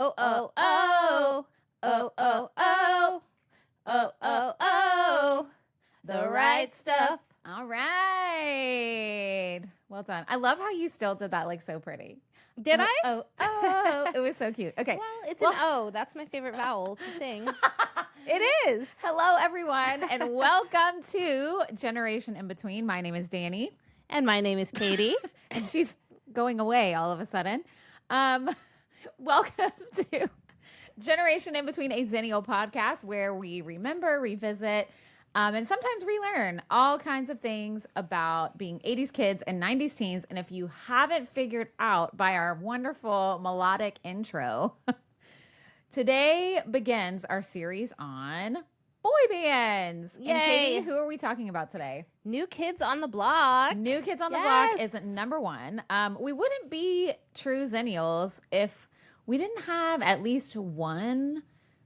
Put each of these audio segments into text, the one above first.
Oh, oh, oh, oh, oh, oh, oh, oh, oh, the right stuff. All right. Well done. I love how you still did that like so pretty. Did I? Oh, it was so cute. Okay. Well, it's an O. That's my favorite vowel to sing. It is. Hello, everyone, and welcome to Generation In Between. My name is Danny. And my name is Katie. And she's going away all of a sudden. Welcome to Generation In Between, a Xennial Podcast where we remember, revisit, and sometimes relearn all kinds of things about being 80s kids and 90s teens. And if you haven't figured out by our wonderful melodic intro, today begins our series on boy bands. Yay. And Katie, who are we talking about today? New Kids on the Block. New Kids on the Block is number one. We wouldn't be true Xennials if we didn't have at least one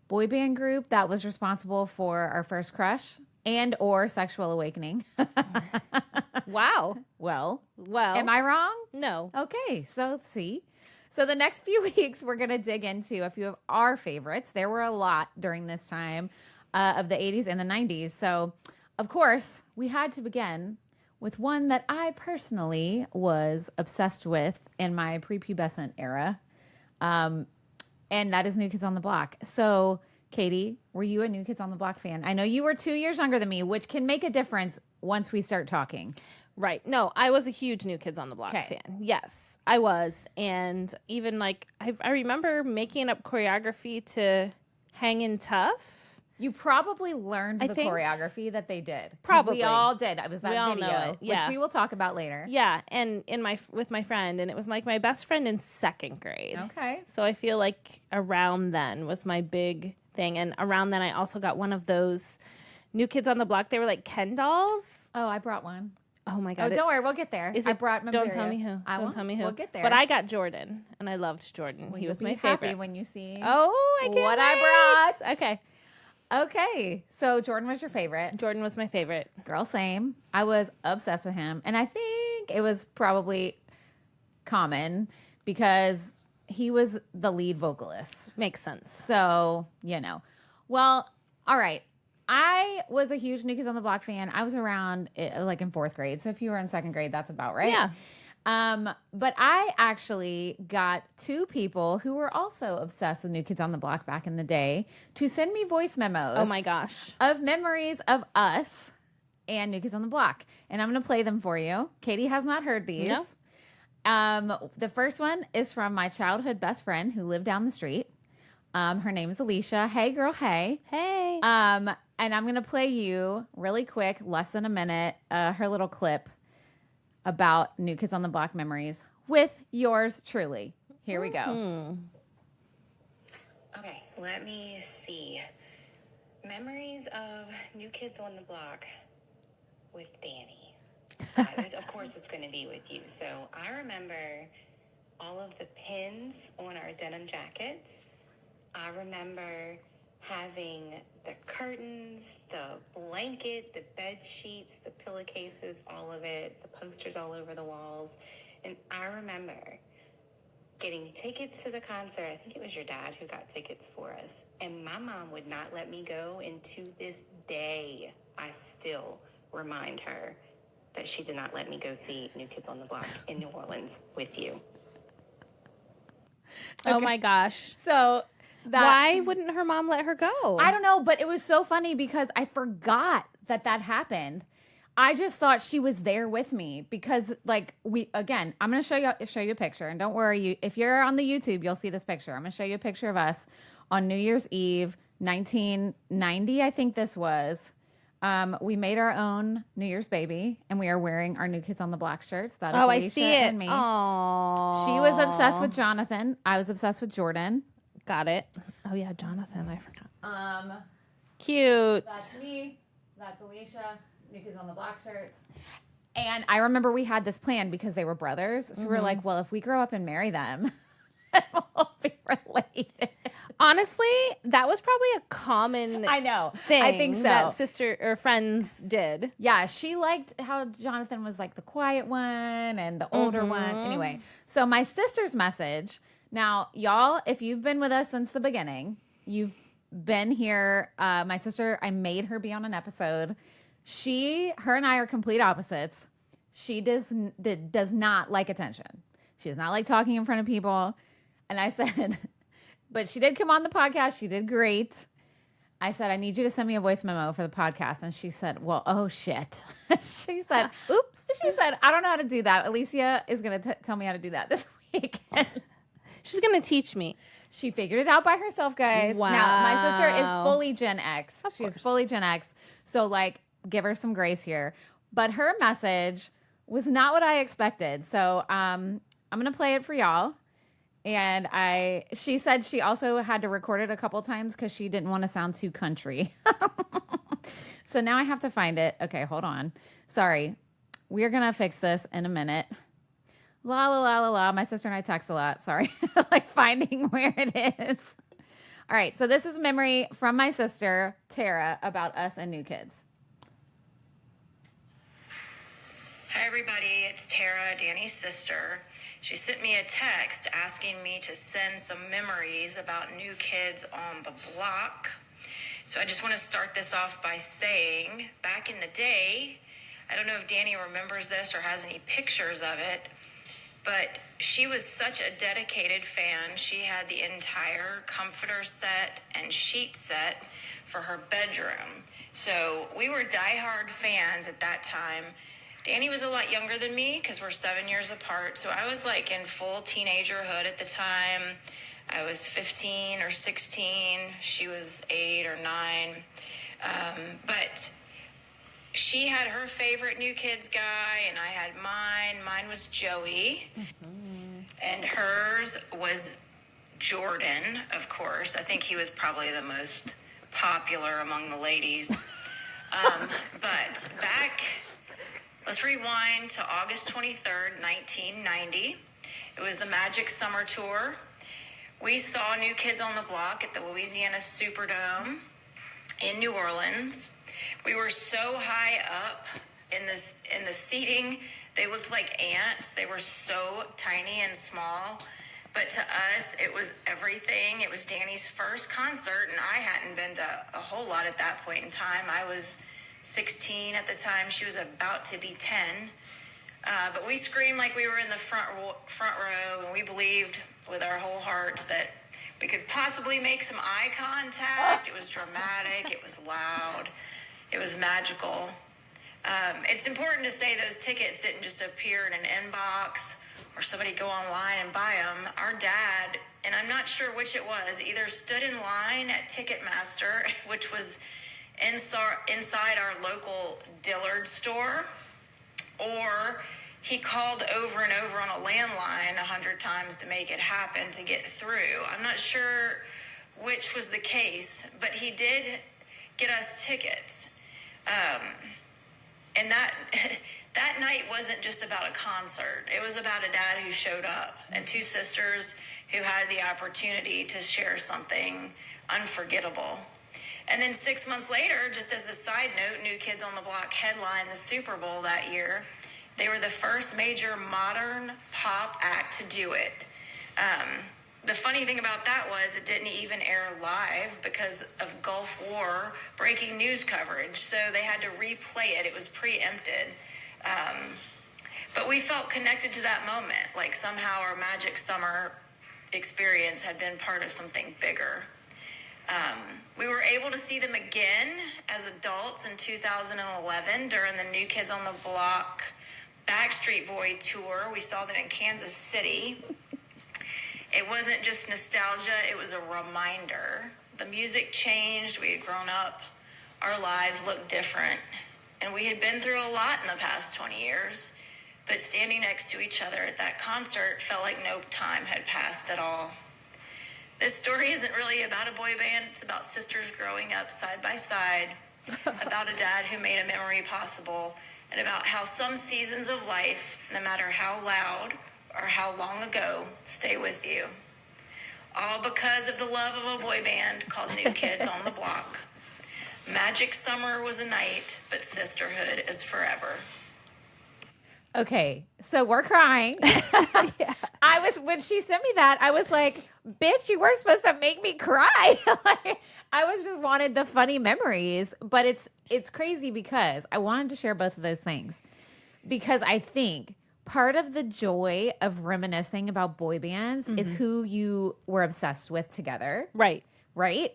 boy band group that was responsible for our first crush and or sexual awakening. Wow. Well, Am I wrong? No. Okay, so see. So the next few weeks, we're going to dig into a few of our favorites. There were a lot during this time of the 80s and the 90s. So, of course, we had to begin with one that I personally was obsessed with in my prepubescent era. And that is New Kids on the Block. So, Katie, were you a New Kids on the Block fan? I know you were 2 years younger than me, which can make a difference once we start talking. Right. No, I was a huge New Kids on the Block fan. Yes, I was. And even like, I remember making up choreography to Hangin' Tough. You probably learned I the think- choreography that they did. Probably. We all did. It was that We all video, know it, yeah. which we will talk about later. Yeah, and with my friend, and it was like my best friend in second grade. Okay. So I feel like around then was my big thing, and around then I also got one of those New Kids on the Block. They were like Ken dolls. Oh, I brought one. Oh my Oh, god! don't worry. We'll get there. Is I it- brought Don't memorabilia. tell me who. I Don't won't. tell me who. We'll get there. But I got Jordan, and I loved Jordan. Well, he was you'll my be happy favorite. when you see Oh, I can't what I wait. brought. Okay, Okay. So Jordan was your favorite. Jordan was my favorite. Girl, same. I was obsessed with him. And I think it was probably common because he was the lead vocalist. Makes sense. So, Well, all right. I was a huge New Kids on the Block fan. I was around like in fourth grade. So if you were in second grade, that's about right. Yeah. But I actually got two people who were also obsessed with New Kids on the Block back in the day to send me voice memos. Oh my gosh. Of memories of us and New Kids on the Block. And I'm going to play them for you. Katie has not heard these. No. The first one is from my childhood best friend who lived down the street. Her name is Alicia. Hey, girl, hey. Hey. And I'm going to play you really quick, less than a minute, her little clip about New Kids on the Block memories with yours truly. Here we go. Okay, let me see. Memories of New Kids on the Block with Danny. Of course, it's going to be with you. So I remember all of the pins on our denim jackets. I remember having the curtains, the blanket, the bed sheets, the pillowcases, all of it, the posters all over the walls. And I remember getting tickets to the concert. I think it was your dad who got tickets for us. And my mom would not let me go. And to this day, I still remind her that she did not let me go see New Kids on the Block in New Orleans with you. Oh my gosh. So Why wouldn't her mom let her go? I don't know, but it was so funny because I forgot that happened. I just thought she was there with me because, like, I'm going to show you a picture, and don't worry, if you're on the YouTube, you'll see this picture. I'm going to show you a picture of us on New Year's Eve, 1990, I think this was. We made our own New Year's baby, and we are wearing our New Kids on the Block shirts. That is I Alicia see it. and me. Aww. She was obsessed with Jonathan. I was obsessed with Jordan. Got it. Oh yeah, Jonathan. I forgot. Cute. Cute. That's me. That's Alicia. New Kids on the Block shirts. And I remember we had this plan because they were brothers. So we're like, well, if we grow up and marry them, we'll be related. Honestly, that was probably a common I know. thing. I think so. That sister or friends did. Yeah, she liked how Jonathan was like the quiet one and the older one. Anyway, so my sister's message. Now, y'all, if you've been with us since the beginning, you've been here. My sister, I made her be on an episode. Her and I are complete opposites. She does not like attention. She does not like talking in front of people. And I said, but she did come on the podcast. She did great. I said, I need you to send me a voice memo for the podcast. And she said, well, oh, shit. She said, oops. She said, I don't know how to do that. Alicia is going to tell me how to do that this week. She's going to teach me. She figured it out by herself, guys. Wow. Now, my sister is fully Gen X. She's fully Gen X. So, like, give her some grace here. But her message was not what I expected. So, I'm going to play it for y'all. And she said she also had to record it a couple times because she didn't want to sound too country. So now I have to find it. Okay, hold on. Sorry. We're going to fix this in a minute. La, la, la, la, la. My sister and I text a lot. Sorry. Like finding where it is. All right. So this is a memory from my sister, Tara, about us and New Kids. Hi, everybody. It's Tara, Danny's sister. She sent me a text asking me to send some memories about New Kids on the Block. So I just want to start this off by saying, back in the day, I don't know if Danny remembers this or has any pictures of it, but she was such a dedicated fan. She had the entire comforter set and sheet set for her bedroom. So we were diehard fans at that time. Danny was a lot younger than me because we're 7 years apart. So I was like in full teenagerhood at the time. I was 15 or 16. She was 8 or 9. But she had her favorite New Kids guy and I had mine. Mine was Joey. Mm-hmm. And hers was Jordan, of course. I think he was probably the most popular among the ladies. But let's rewind to August 23rd, 1990. It was the Magic Summer Tour. We saw New Kids on the Block at the Louisiana Superdome in New Orleans. We were so high up in the seating, they looked like ants. They were so tiny and small. But to us, it was everything. It was Danny's first concert, and I hadn't been to a whole lot at that point in time. I was 16 at the time. She was about to be 10. But we screamed like we were in the front row, and we believed with our whole hearts that we could possibly make some eye contact. It was dramatic. It was loud. It was magical. It's important to say those tickets didn't just appear in an inbox or somebody go online and buy them. Our dad, and I'm not sure which it was, either stood in line at Ticketmaster, which was inside our local Dillard store, or he called over and over on a landline 100 times to make it happen to get through. I'm not sure which was the case, but he did get us tickets. And that night wasn't just about a concert. It was about a dad who showed up and two sisters who had the opportunity to share something unforgettable. And then 6 months later, just as a side note, New Kids on the Block headlined the Super Bowl that year. They were the first major modern pop act to do it. The funny thing about that was it didn't even air live because of Gulf War breaking news coverage. So they had to replay it. It was preempted. But we felt connected to that moment, like somehow our Magic Summer experience had been part of something bigger. We were able to see them again as adults in 2011 during the New Kids on the Block Backstreet Boy tour. We saw them in Kansas City. It wasn't just nostalgia, it was a reminder. The music changed, we had grown up, our lives looked different, and we had been through a lot in the past 20 years, but standing next to each other at that concert felt like no time had passed at all. This story isn't really about a boy band, it's about sisters growing up side by side, about a dad who made a memory possible, and about how some seasons of life, no matter how loud or how long ago, stay with you. All because of the love of a boy band called New Kids on the Block. Magic Summer was a night, but sisterhood is forever. Okay, so we're crying. When she sent me that, I was like, bitch, you weren't supposed to make me cry. Like, I was just wanted the funny memories. But it's crazy because I wanted to share both of those things. Because I think part of the joy of reminiscing about boy bands is who you were obsessed with together. Right.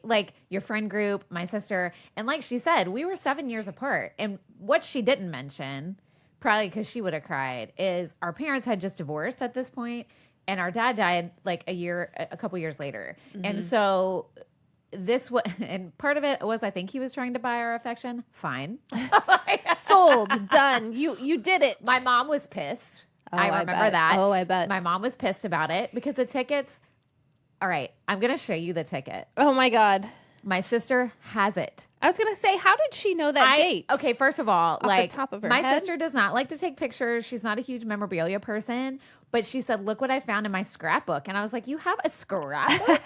Like your friend group, my sister. And like she said, we were 7 years apart. And what she didn't mention, probably because she would have cried, is our parents had just divorced at this point, and our dad died like a couple years later. And so and part of it was, I think he was trying to buy our affection. Fine. Sold. Done. You did it. My mom was pissed. Oh, I remember bet. that. Oh, I bet. My mom was pissed about it because the tickets. All right, I'm going to show you the ticket. Oh my God. My sister has it. I was going to say, how did she know that date? Okay, first of all, Off the top of her my head? sister does not like to take pictures. She's not a huge memorabilia person, but she said, look what I found in my scrapbook. And I was like, you have a scrapbook?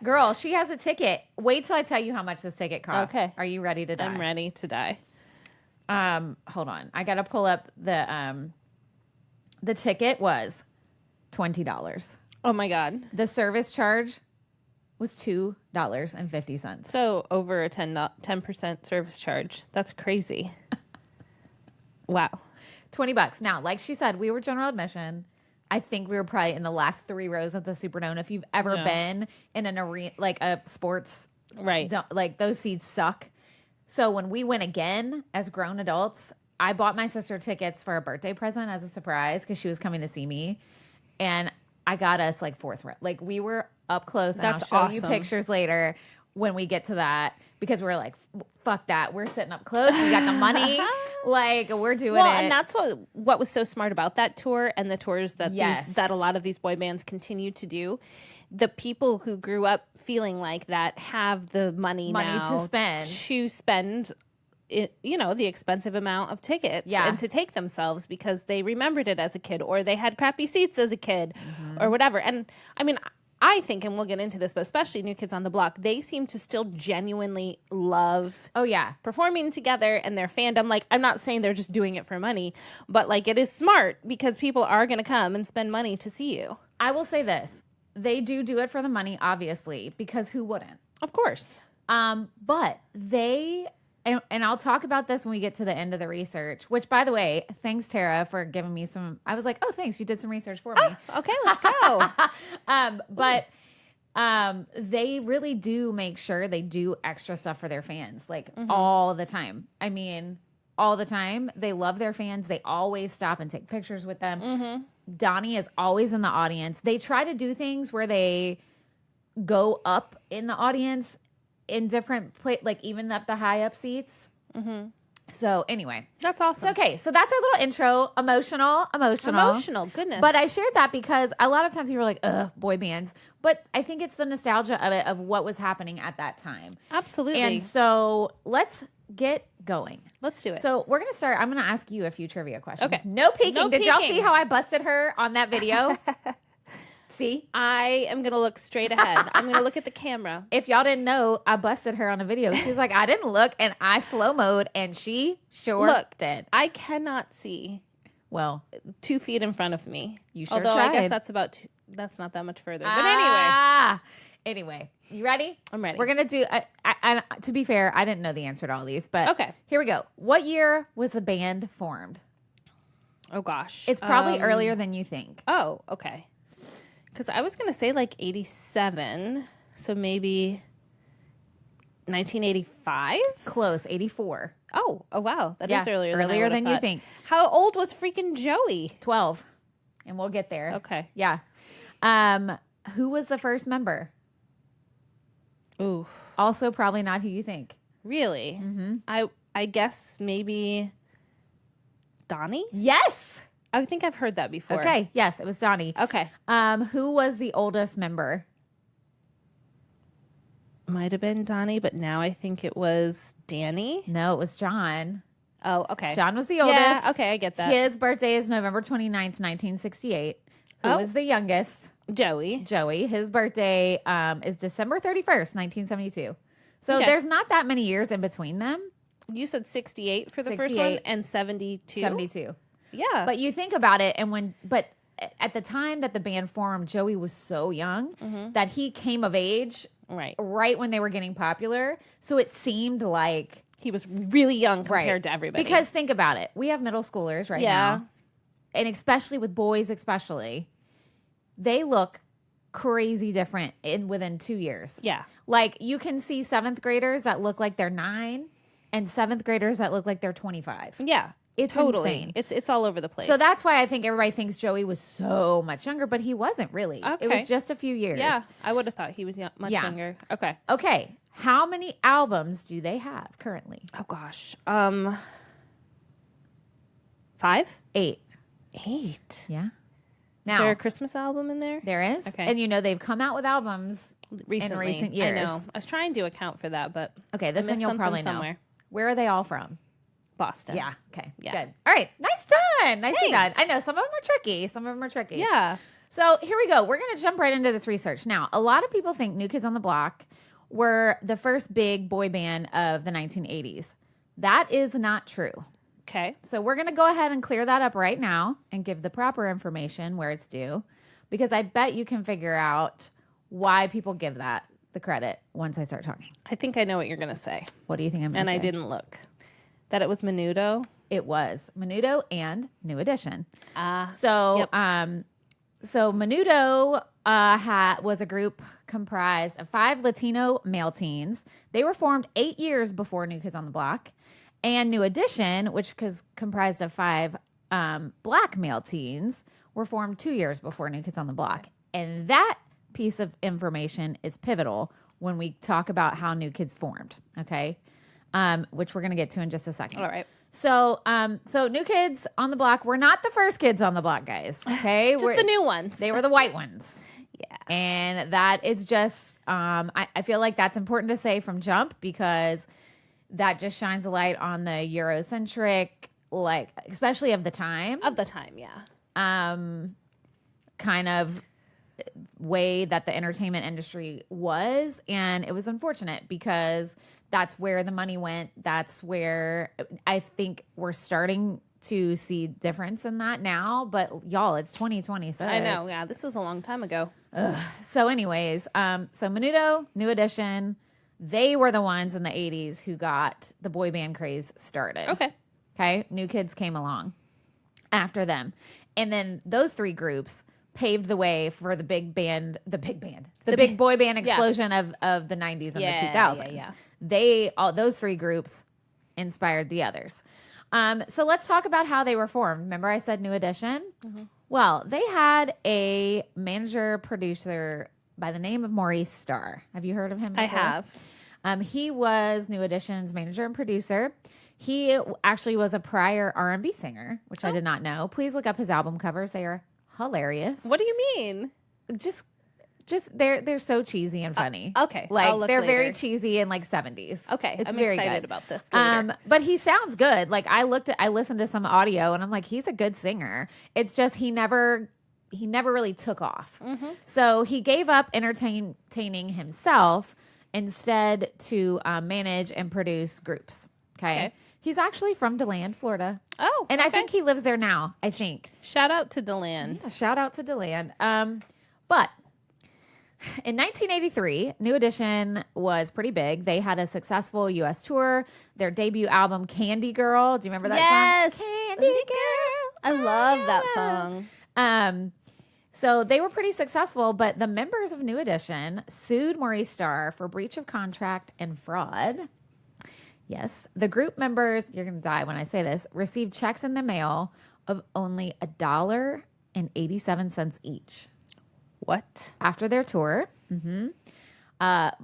Girl, she has a ticket. Wait till I tell you how much this ticket costs. Okay. Are you ready to die? I'm ready to die. Hold on. I got to pull up the ticket was $20. Oh my God. The service charge was $2.50. So over a 10% service charge. That's crazy. Wow. $20. Now, like she said, we were general admission. I think we were probably in the last 3 rows of the Superdome. If you've ever been in an arena, like a sports, Right. like those seats suck. So when we went again as grown adults, I bought my sister tickets for a birthday present as a surprise because she was coming to see me. And I got us like 4th row. Like we were up close. That's and I'll show you awesome. pictures later when we get to that because we're like, fuck that. We're sitting up close. We got the money. Like we're doing Well, it. and that's what was so smart about that tour and the tours that that a lot of these boy bands continue to do. The people who grew up feeling like that have the money now to spend. It, the expensive amount of tickets and to take themselves because they remembered it as a kid or they had crappy seats as a kid or whatever. And I mean, I think, and we'll get into this, but especially New Kids on the Block, they seem to still genuinely love performing together and their fandom. Like, I'm not saying they're just doing it for money, but like it is smart because people are going to come and spend money to see you. I will say this. They do it for the money, obviously, because who wouldn't? Of course. But they... And I'll talk about this when we get to the end of the research, which, by the way, thanks, Tara, for giving me some. I was like, oh, thanks. You did some research for me. Okay, let's go. But they really do make sure they do extra stuff for their fans, like all the time. I mean, all the time. They love their fans. They always stop and take pictures with them. Donny is always in the audience. They try to do things where they go up in the audience in different like even up the high up seats. So anyway, that's awesome. Okay, so that's our little intro. Emotional. Goodness. But I shared that because a lot of times people are like, ugh, boy bands. But I think it's the nostalgia of it, of what was happening at that time. Absolutely. And so let's get going. Let's do it. So we're going to start. I'm going to ask you a few trivia questions. Okay. No peeking. No Did y'all peeking. see how I busted her on that video? See? I am going to look straight ahead. I'm going to look at the camera. If y'all didn't know, I busted her on a video. She's like, I didn't look, and I slow-mode, and she sure did. I cannot see Well, 2 feet in front of me. You sure Although tried. I guess that's not that much further. But Anyway, you ready? I'm ready. We're going to do, to be fair, I didn't know the answer to all these, but Okay. Here we go. What year was the band formed? Oh, gosh. It's probably earlier than you think. Oh, okay. Because I was going to say like 87, so maybe 1985? Close, 84. Oh, wow. That is earlier than you think. How old was freaking Joey? 12. And we'll get there. Okay. Yeah. Who was the first member? Ooh. Also probably not who you think. Really? Mm-hmm. I guess maybe Donny? Yes. I think I've heard that before. Okay. Yes, it was Donny. Okay. Who was the oldest member? Might have been Donny, but now I think it was Danny. No, it was John. Oh, okay. John was the oldest. Yeah, okay, I get that. His birthday is November 29th, 1968. Who was the youngest? Joey. Joey. His birthday is December 31st, 1972. So there's not that many years in between them. You said 68 for the first 68. one and 72? 72. Yeah. But you think about it, but at the time that the band formed, Joey was so young that he came of age right when they were getting popular. So it seemed like he was really young compared to everybody. Because think about it. We have middle schoolers right now. And especially with boys, they look crazy different within 2 years. Yeah. Like you can see 7th graders that look like they're 9 and 7th graders that look like they're 25. Yeah. It's totally insane. It's all over the place. So that's why I think everybody thinks Joey was so much younger, but he wasn't really. Okay. It was just a few years. Yeah. I would have thought he was much younger. Okay. Okay. How many albums do they have currently? Oh gosh. 5? 8. 8. Yeah. Now, is there a Christmas album in there? There is. Okay. And they've come out with albums recently. In recent years. I know. I was trying to account for that, but okay, this one you'll probably know. Somewhere. Where are they all from? Boston. Yeah. Okay. Yeah. Good. All right. Nice done. Nicely done. I know some of them are tricky. Yeah. So here we go. We're going to jump right into this research. Now, a lot of people think New Kids on the Block were the first big boy band of the 1980s. That is not true. Okay. So we're going to go ahead and clear that up right now and give the proper information where it's due, because I bet you can figure out why people give that the credit once I start talking. I think I know what you're going to say. What do you think I'm going to say? And I didn't look. That it was Menudo? It was Menudo and New Edition. So Menudo was a group comprised of 5 Latino male teens. They were formed 8 years before New Kids on the Block. And New Edition, which was comprised of 5 black male teens, were formed 2 years before New Kids on the Block. And that piece of information is pivotal when we talk about how New Kids formed, okay? Which we're going to get to in just a second. All right. So New Kids on the Block were not the first kids on the block, guys. Okay, just the new ones. They were the white ones. Yeah, and that is just I feel like that's important to say from jump, because that just shines a light on the Eurocentric, like especially of the time. Yeah. Kind of way that the entertainment industry was, and it was unfortunate because that's where the money went. That's where I think we're starting to see difference in that now. But y'all, it's 2020. So I know. Yeah, this was a long time ago. So anyways, so Menudo, New Edition, they were the ones in the 80s who got the boy band craze started. Okay. New Kids came along after them. And then those 3 groups paved the way for the big boy band explosion of the 90s and the 2000s. Those 3 groups inspired the others. So let's talk about how they were formed. Remember I said New Edition? Mm-hmm. Well, they had a manager producer by the name of Maurice Starr. Have you heard of him before? I have. He was New Edition's manager and producer. He actually was a prior R&B singer, which I did not know. Please look up his album covers. They are hilarious. What do you mean? Just they're so cheesy and funny. Okay. Like they're very cheesy and like 70s. Okay. It's I'm very excited good. about this later. But he sounds good. Like I listened to some audio and I'm like, he's a good singer. It's just he never really took off. Mm-hmm. So he gave up entertaining himself instead to manage and produce groups. Okay. He's actually from DeLand, Florida. Oh, and I think he lives there now. I think. Shout out to DeLand. Yeah, shout out to DeLand. But in 1983, New Edition was pretty big. They had a successful U.S. tour. Their debut album, Candy Girl. Do you remember that song? Candy Girl. I love that song. So they were pretty successful, but the members of New Edition sued Maurice Starr for breach of contract and fraud. Yes. The group members, you're going to die when I say this, received checks in the mail of only $1.87 each. What? After their tour. Mm-hmm.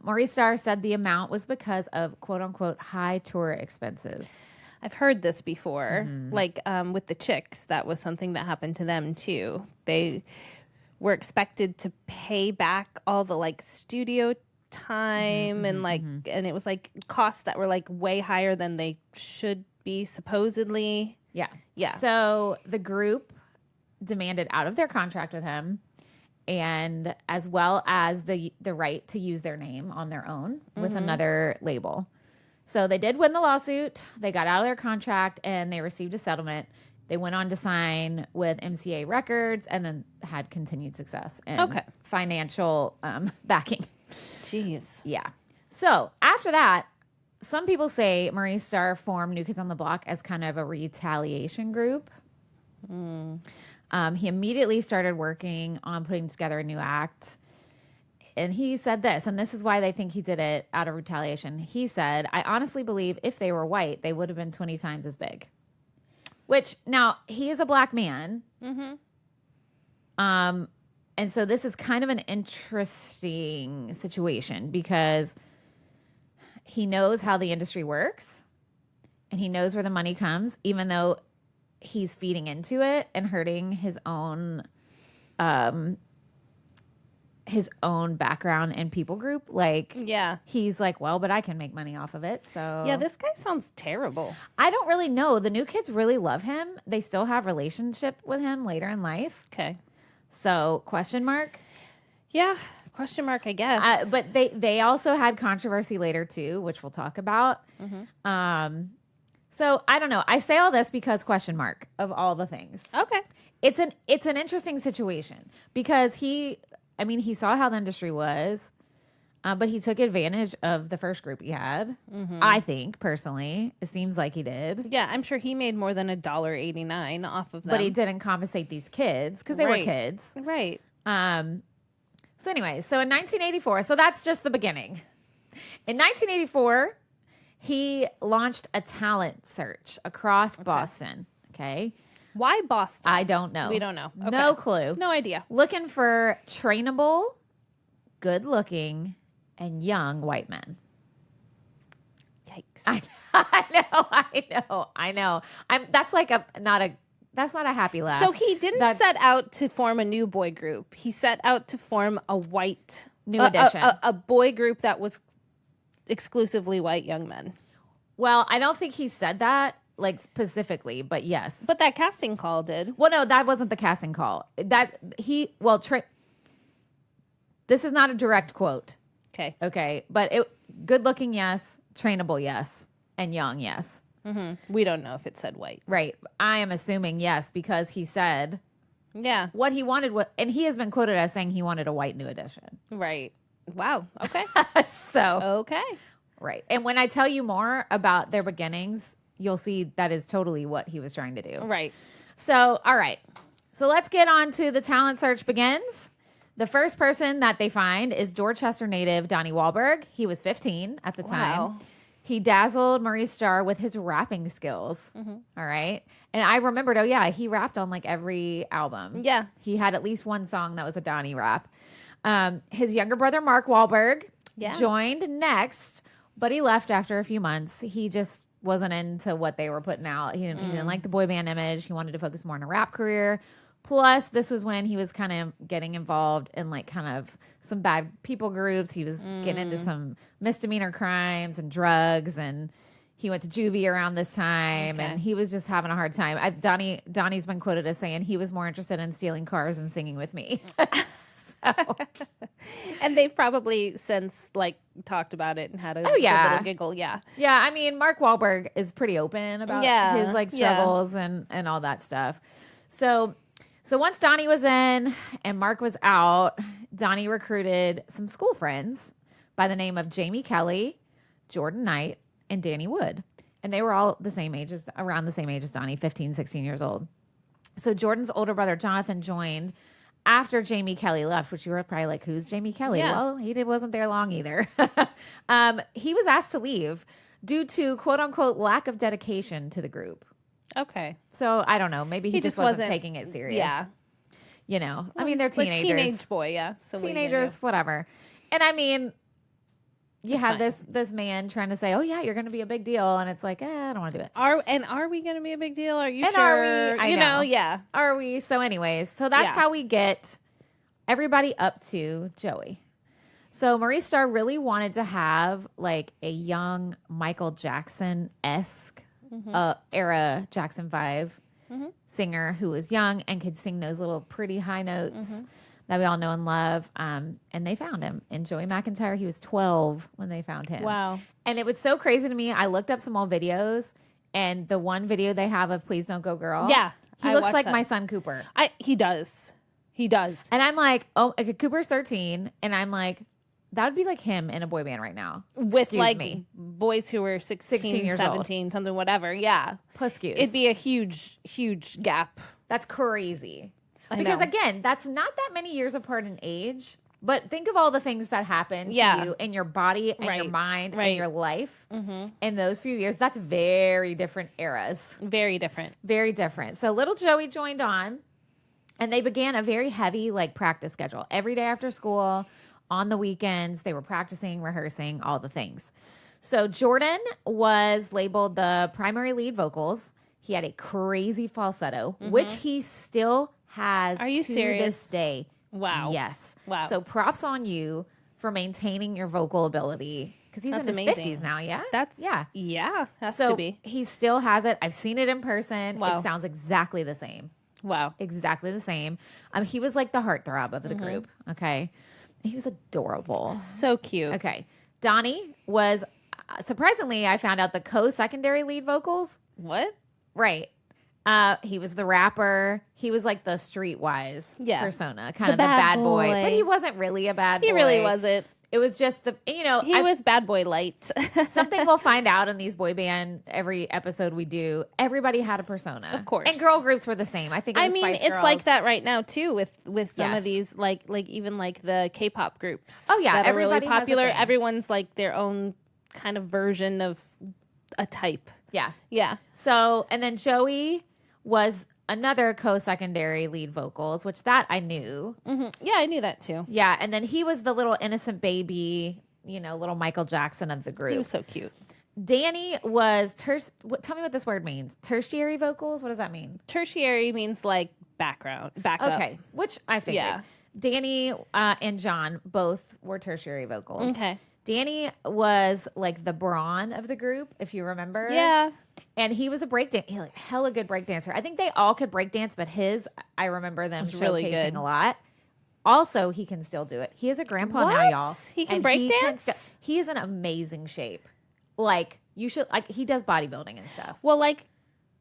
Maurice Starr said the amount was because of quote unquote high tour expenses. I've heard this before. Mm-hmm. Like with the Chicks, that was something that happened to them too. They were expected to pay back all the like studio time and like and it was like costs that were like way higher than they should be supposedly. Yeah. So the group demanded out of their contract with him, and as well as the right to use their name on their own with another label. So they did win the lawsuit. They got out of their contract and they received a settlement. They went on to sign with MCA Records and then had continued success and financial backing. Jeez. Yeah. So after that, some people say Maurice Starr formed New Kids on the Block as kind of a retaliation group. He immediately started working on putting together a new act. And he said this, and this is why they think he did it out of retaliation. He said, I honestly believe if they were white, they would have been 20 times as big. Which, now, he is a black man. And so this is kind of an interesting situation because he knows how the industry works and he knows where the money comes, even though he's feeding into it and hurting his own background and people group. Like, he's like, well, but I can make money off of it. So yeah, this guy sounds terrible. I don't really know. The New Kids really love him. They still have relationship with him later in life. Okay. So question mark. Yeah. Question mark, I guess. But they also had controversy later too, which we'll talk about. So I don't know. I say all this because question mark of all the things. Okay. It's an interesting situation because he saw how the industry was, but he took advantage of the first group he had. I think personally, it seems like he did. Yeah, I'm sure he made more than $1.89 off of them. But he didn't compensate these kids because they were kids. Right. So anyway, so in 1984, so that's just the beginning. In 1984, he launched a talent search across Boston. Okay. Why Boston? I don't know. We don't know. Okay. No clue. No idea. Looking for trainable, good-looking, and young white men. Yikes. I know. That's not a happy laugh. So he didn't set out to form a new boy group. He set out to form a white new edition, a boy group that was exclusively white young men. Well, I don't think he said that like specifically, but yes. But that casting call did. Well, no, that wasn't the casting call. This is not a direct quote. Okay. But good looking, yes. Trainable, yes. And young, yes. We don't know if it said white. Right. I am assuming yes, because he said what he wanted, and he has been quoted as saying he wanted a white new edition. Right. Wow. Okay. Okay. Right. And when I tell you more about their beginnings, you'll see that is totally what he was trying to do. Right. So, all right. So let's get on to the talent search begins. The first person that they find is Dorchester native Donny Wahlberg. He was 15 at the time. He dazzled Maurice Starr with his rapping skills. All right. And I remembered, he rapped on like every album. Yeah. He had at least one song that was a Donny rap. His younger brother, Mark Wahlberg, joined next, but he left after a few months. He just wasn't into what they were putting out. He didn't like the boy band image. He wanted to focus more on a rap career. Plus, this was when he was kind of getting involved in like kind of some bad people groups. He was getting into some misdemeanor crimes and drugs, and he went to juvie around this time, and he was just having a hard time. Donnie's been quoted as saying he was more interested in stealing cars and singing with me. And they've probably since like talked about it and had a little giggle. Yeah. I mean, Mark Wahlberg is pretty open about his like struggles and all that stuff. So once Donnie was in and Mark was out, Donnie recruited some school friends by the name of Jamie Kelly, Jordan Knight, and Danny Wood. And they were all around the same age as Donnie, 15, 16 years old. So Jordan's older brother, Jonathan, joined after Jamie Kelly left, which you were probably like, who's Jamie Kelly? Yeah. Well, he wasn't there long either. He was asked to leave due to quote unquote lack of dedication to the group. Okay. So I don't know. Maybe he just wasn't taking it serious. Yeah. You know, I mean, they're teenagers. Like teenage boy, yeah. So teenagers, whatever. And I mean, you have this man trying to say, "Oh yeah, you're going to be a big deal," and it's like, I don't want to do it. Are we going to be a big deal? Are you and sure? Are we? I know. Yeah. Are we? So, anyways, that's how we get everybody up to Joey. So Maurice Starr really wanted to have like a young Michael Jackson-esque era Jackson 5 singer who was young and could sing those little pretty high notes that we all know and love. And they found him in Joey McIntyre. He was 12 when they found him. Wow. And it was so crazy to me. I looked up some old videos, and the one video they have of Please Don't Go Girl. Yeah. He looks like my son Cooper. He does. And I'm like, oh, Cooper's 13, and I'm like, that would be like him in a boy band right now. With boys who were 16 years 17, old. Something, whatever. Yeah. Puskus. It'd be a huge, huge gap. That's crazy. Because again, that's not that many years apart in age. But think of all the things that happen to you in your body and your mind and your life in those few years. That's very different eras. Very different. Very different. So little Joey joined on, and they began a very heavy practice schedule. Every day after school, on the weekends, they were practicing, rehearsing, all the things. So Jordan was labeled the primary lead vocals. He had a crazy falsetto, which he still has to this day. Wow. Yes. Wow. So props on you for maintaining your vocal ability. Because he's in his 50s now, yeah? Yeah, has to be. He still has it. I've seen it in person. Wow. It sounds exactly the same. Wow. Exactly the same. He was like the heartthrob of the group, okay? He was adorable. So cute. Okay. Donny was, surprisingly, I found out the co-secondary lead vocals. What? Right. He was the rapper. He was like the streetwise persona, kind of the bad boy. But he wasn't really a bad boy. He really wasn't. It was just he was bad boy light. Something we'll find out in these boy band, every episode we do, everybody had a persona. Of course. And girl groups were the same. I think it's like that right now too with some of these like even like the K-pop groups. Oh yeah, that are really everybody popular. Everyone's like their own kind of version of a type. Yeah. Yeah. So, and then Joey was another co-secondary lead vocals, which that I knew. Yeah, I knew that too. Yeah, and then he was the little innocent baby, little Michael Jackson of the group. He was so cute. Danny was, tell me what this word means. Tertiary vocals? What does that mean? Tertiary means like backup. Okay, which I figured. Yeah. Danny and John both were tertiary vocals. Okay. Danny was like the brawn of the group, if you remember. Yeah. And he was a breakdancer, hella good breakdancer. I think they all could breakdance, but I remember them showcasing really good. A lot. Also, he can still do it. He is a grandpa now, y'all. He can breakdance? He is in amazing shape. You should, he does bodybuilding and stuff. Well,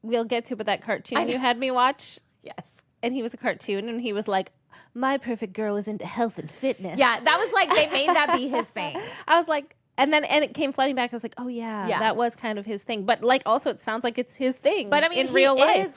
we'll get to, but that cartoon you had me watch. Yes. And he was a cartoon, and he was like, my perfect girl is into health and fitness. Yeah, that was they made that be his thing. I was like, and it came flooding back. I was like, oh yeah, that was kind of his thing. But also it sounds like it's his thing. But I mean, in real life,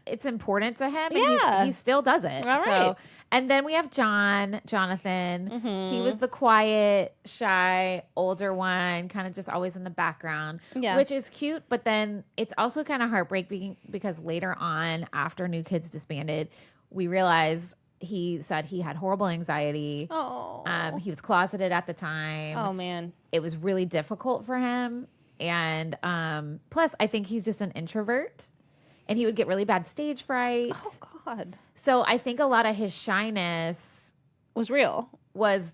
it's important to him. And he still does it. All right. And then we have Jonathan. He was the quiet, shy, older one, kind of just always in the background, which is cute. But then it's also kind of heartbreaking because later on, after New Kids disbanded, we realized he said he had horrible anxiety. Oh. He was closeted at the time. Oh, man. It was really difficult for him. And plus, I think he's just an introvert. And he would get really bad stage fright. Oh, God. So I think a lot of his shyness was real. Was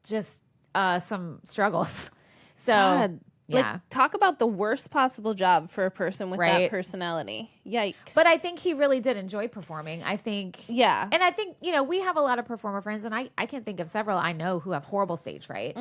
just some struggles. So, God. Yeah. Talk about the worst possible job for a person with that personality. Yikes. But I think he really did enjoy performing. I think. Yeah. And I think, we have a lot of performer friends, and I can think of several I know who have horrible stage fright.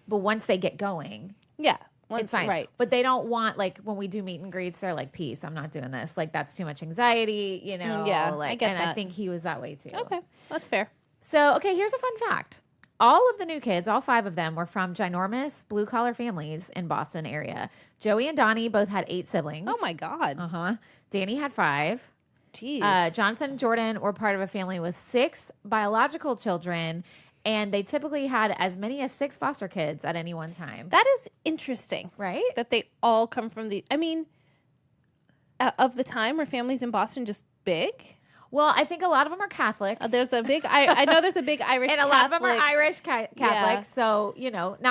But once they get going. Yeah. It's fine. Right. But they don't want, when we do meet and greets, they're like, peace, I'm not doing this. That's too much anxiety, Yeah, I get that. I think he was that way too. Okay. That's fair. So, here's a fun fact. All of the new kids, all 5 of them, were from ginormous blue-collar families in Boston area. Joey and Donny both had 8 siblings. Oh, my God. Danny had 5. Jeez. Jonathan and Jordan were part of a family with 6 biological children, and they typically had as many as 6 foster kids at any one time. That is interesting. Right? That they all come from of the time, were families in Boston just big? Well, I think a lot of them are Catholic. There's a big, I know there's a big Irish and Catholic. A lot of them are Irish Catholic. Yeah. So,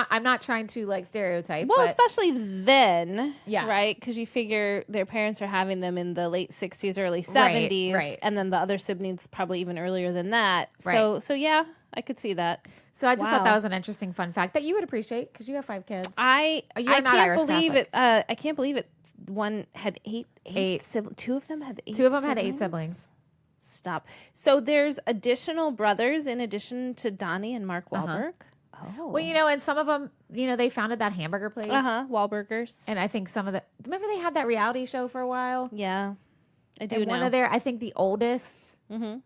I'm not trying to stereotype. Well, especially then, yeah, right? Because you figure their parents are having them in the late 60s, early 70s. Right. And then the other siblings probably even earlier than that. Right. So yeah, I could see that. So I just thought that was an interesting fun fact that you would appreciate because you have 5 kids. I can't believe it. I can't believe it. One had 8 siblings. 2 of them had 8 2 of them had 8 siblings. Stop. So there's additional brothers in addition to Donny and Mark Wahlberg. Oh. Well, and some of them, they founded that hamburger place. Wahlburgers. And I think remember they had that reality show for a while? Yeah. I do and know. one of I think the oldest. Mm-hmm.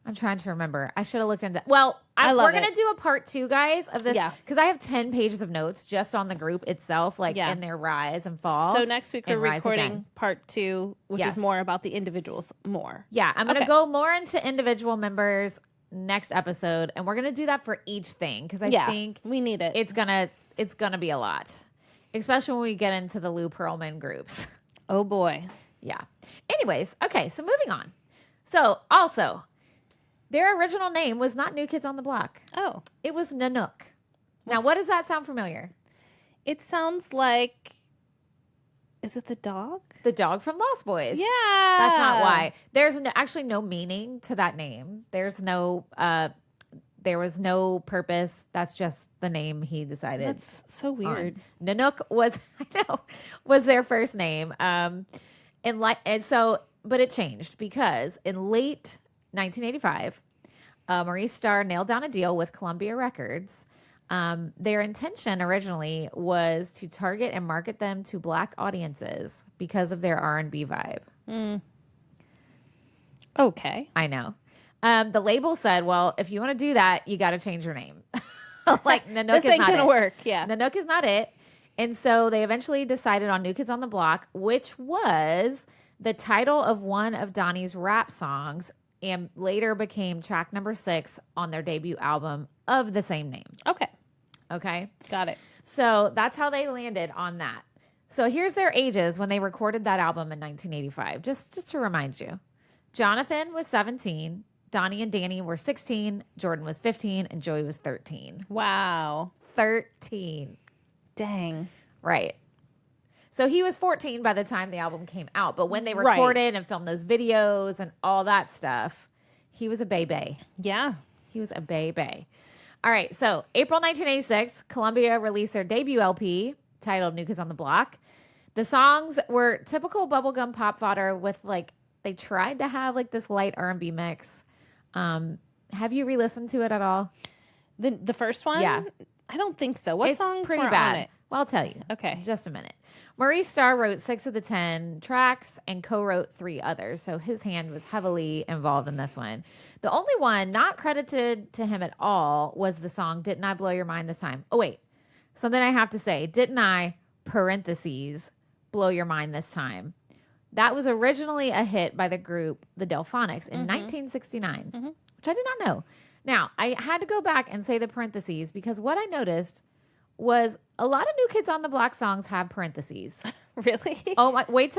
I'm trying to remember. I should have looked into. Well, we're going to do a part 2, guys, of this. Yeah. Because I have 10 pages of notes just on the group itself, like in their rise and fall. So next week we're recording part 2, which is more about the individuals more. Yeah, I'm going to go more into individual members next episode, and we're going to do that for each thing because I think we need it. It's gonna be a lot, especially when we get into the Lou Pearlman groups. Oh boy. Yeah. Anyways, okay, so moving on. So also, their original name was not New Kids on the Block. Oh. It was Nanook. Now, what does that sound familiar? It sounds like, is it the dog? The dog from Lost Boys. Yeah. That's not why. There's actually no meaning to that name. There was no purpose. That's just the name he decided. That's so weird. Nanook was their first name. But it changed because in late 1985, Maurice Starr nailed down a deal with Columbia Records. Their intention originally was to target and market them to Black audiences because of their R&B vibe. Okay. I know. The label said, well, if you want to do that, you got to change your name. Like, Nanook this ain't gonna work. Yeah. Nanook is not it. And so they eventually decided on New Kids on the Block, which was the title of one of Donny's rap songs and later became track number 6 on their debut album of the same name. Okay. Got it. So that's how they landed on that. So here's their ages when they recorded that album in 1985, just to remind you. Jonathan was 17. Donny and Danny were 16. Jordan was 15. And Joey was 13. Wow. 13. Dang. Right. So he was 14 by the time the album came out. But when they recorded and filmed those videos and all that stuff, he was a baby. Yeah. He was a baby. All right. So April 1986, Columbia released their debut LP titled New Kids on the Block. The songs were typical bubblegum pop fodder with they tried to have this light R&B mix. Have you re-listened to it at all? The first one? Yeah. I don't think so. What songs pretty were bad. on it? Well, I'll tell you. Okay. Just a minute. Maurice Starr wrote 6 of the 10 tracks and co-wrote 3 others. So his hand was heavily involved in this one. The only one not credited to him at all was the song Didn't I Blow Your Mind This Time? Oh, wait. Something I have to say. Didn't I, parentheses, blow your mind this time? That was originally a hit by the group The Delphonics in 1969, which I did not know. Now, I had to go back and say the parentheses because what I noticed was a lot of New Kids on the Block songs have parentheses. Really? Oh, wait.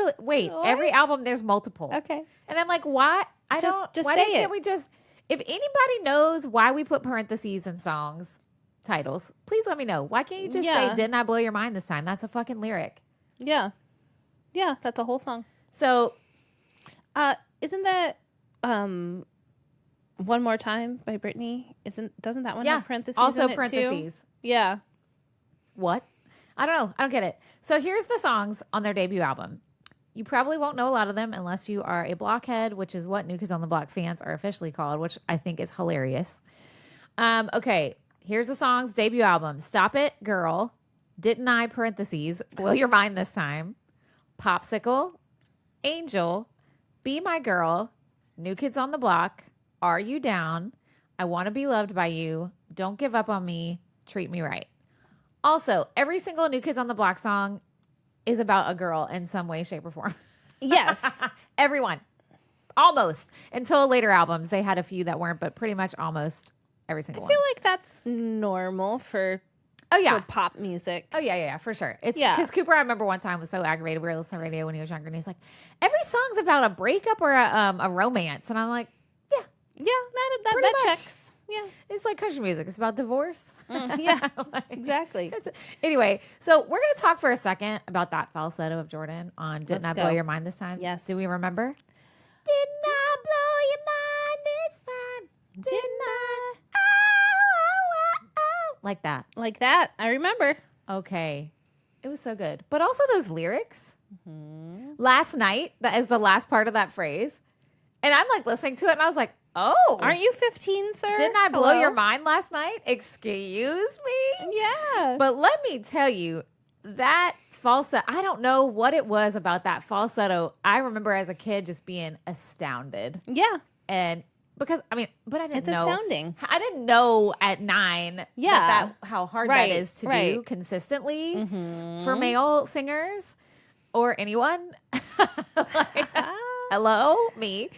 Every album, there's multiple. Okay. And I'm like, why? Just why say can't it. we just, if anybody knows why we put parentheses in songs titles, please let me know. Why can't you just say, didn't I blow your mind this time? That's a fucking lyric. Yeah. Yeah, that's a whole song. So, isn't that One More Time by Britney? Doesn't that one have parentheses also in it parentheses. too? Yeah. What? I don't know. I don't get it. So here's the songs on their debut album. You probably won't know a lot of them unless you are a blockhead, which is what New Kids on the Block fans are officially called, which I think is hilarious. Okay, here's the songs. Debut album. Stop It, Girl. Didn't I, parentheses, blow your mind this time. Popsicle. Angel. Be My Girl. New Kids on the Block. Are You Down? I Want to Be Loved by You. Don't Give Up on Me. Treat Me Right. Also, every single New Kids on the Block song is about a girl in some way, shape, or form. Yes. Everyone. Almost. Until later albums. They had a few that weren't, but pretty much almost every single one. I feel like that's normal for pop music. Oh, yeah, for sure. Because Cooper, I remember one time, was so aggravated. We were listening to radio when he was younger, and he's like, every song's about a breakup or a romance. And I'm like, yeah. Yeah, that checks. Yeah. It's like country music. It's about divorce. Yeah, exactly. Anyway, so we're going to talk for a second about that falsetto of Jordan on Didn't I Blow Your Mind This Time? Yes. Do we remember? Didn't I blow your mind this time? Didn't I? Oh. Like that. Like that. I remember. Okay. It was so good. But also those lyrics. Last night, that is the last part of that phrase. And I'm like listening to it and I was like, oh. Aren't you 15, sir? Didn't I blow your mind last night? Excuse me? Yeah. But let me tell you, that falsetto, I don't know what it was about that falsetto. I remember as a kid just being astounded. Yeah. And because, I mean, but I didn't know. It's astounding. I didn't know at 9 how hard that is to do consistently for male singers or anyone. Like, hello, me.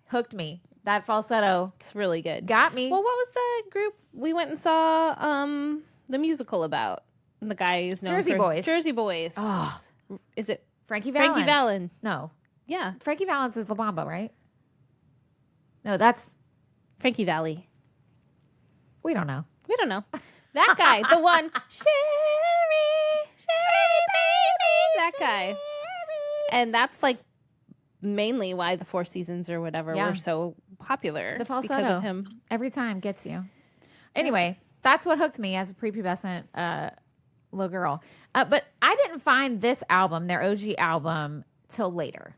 Hooked me. That falsetto. It's really good. Got me. Well, what was the group we went and saw the musical about? The guys known Jersey for Boys. Jersey Boys. Oh. Is it Frankie Valli? Frankie Valli? No. Yeah. Frankie Valli is La Bamba, right? No, that's Frankie Valli. We don't know. We don't know. That guy, the one, Sherry, baby, that guy. And that's like mainly why the Four Seasons or whatever were so popular. The falsetto. Because of him. Every time gets you. Anyway, that's what hooked me as a prepubescent little girl. But I didn't find this album, their OG album, till later.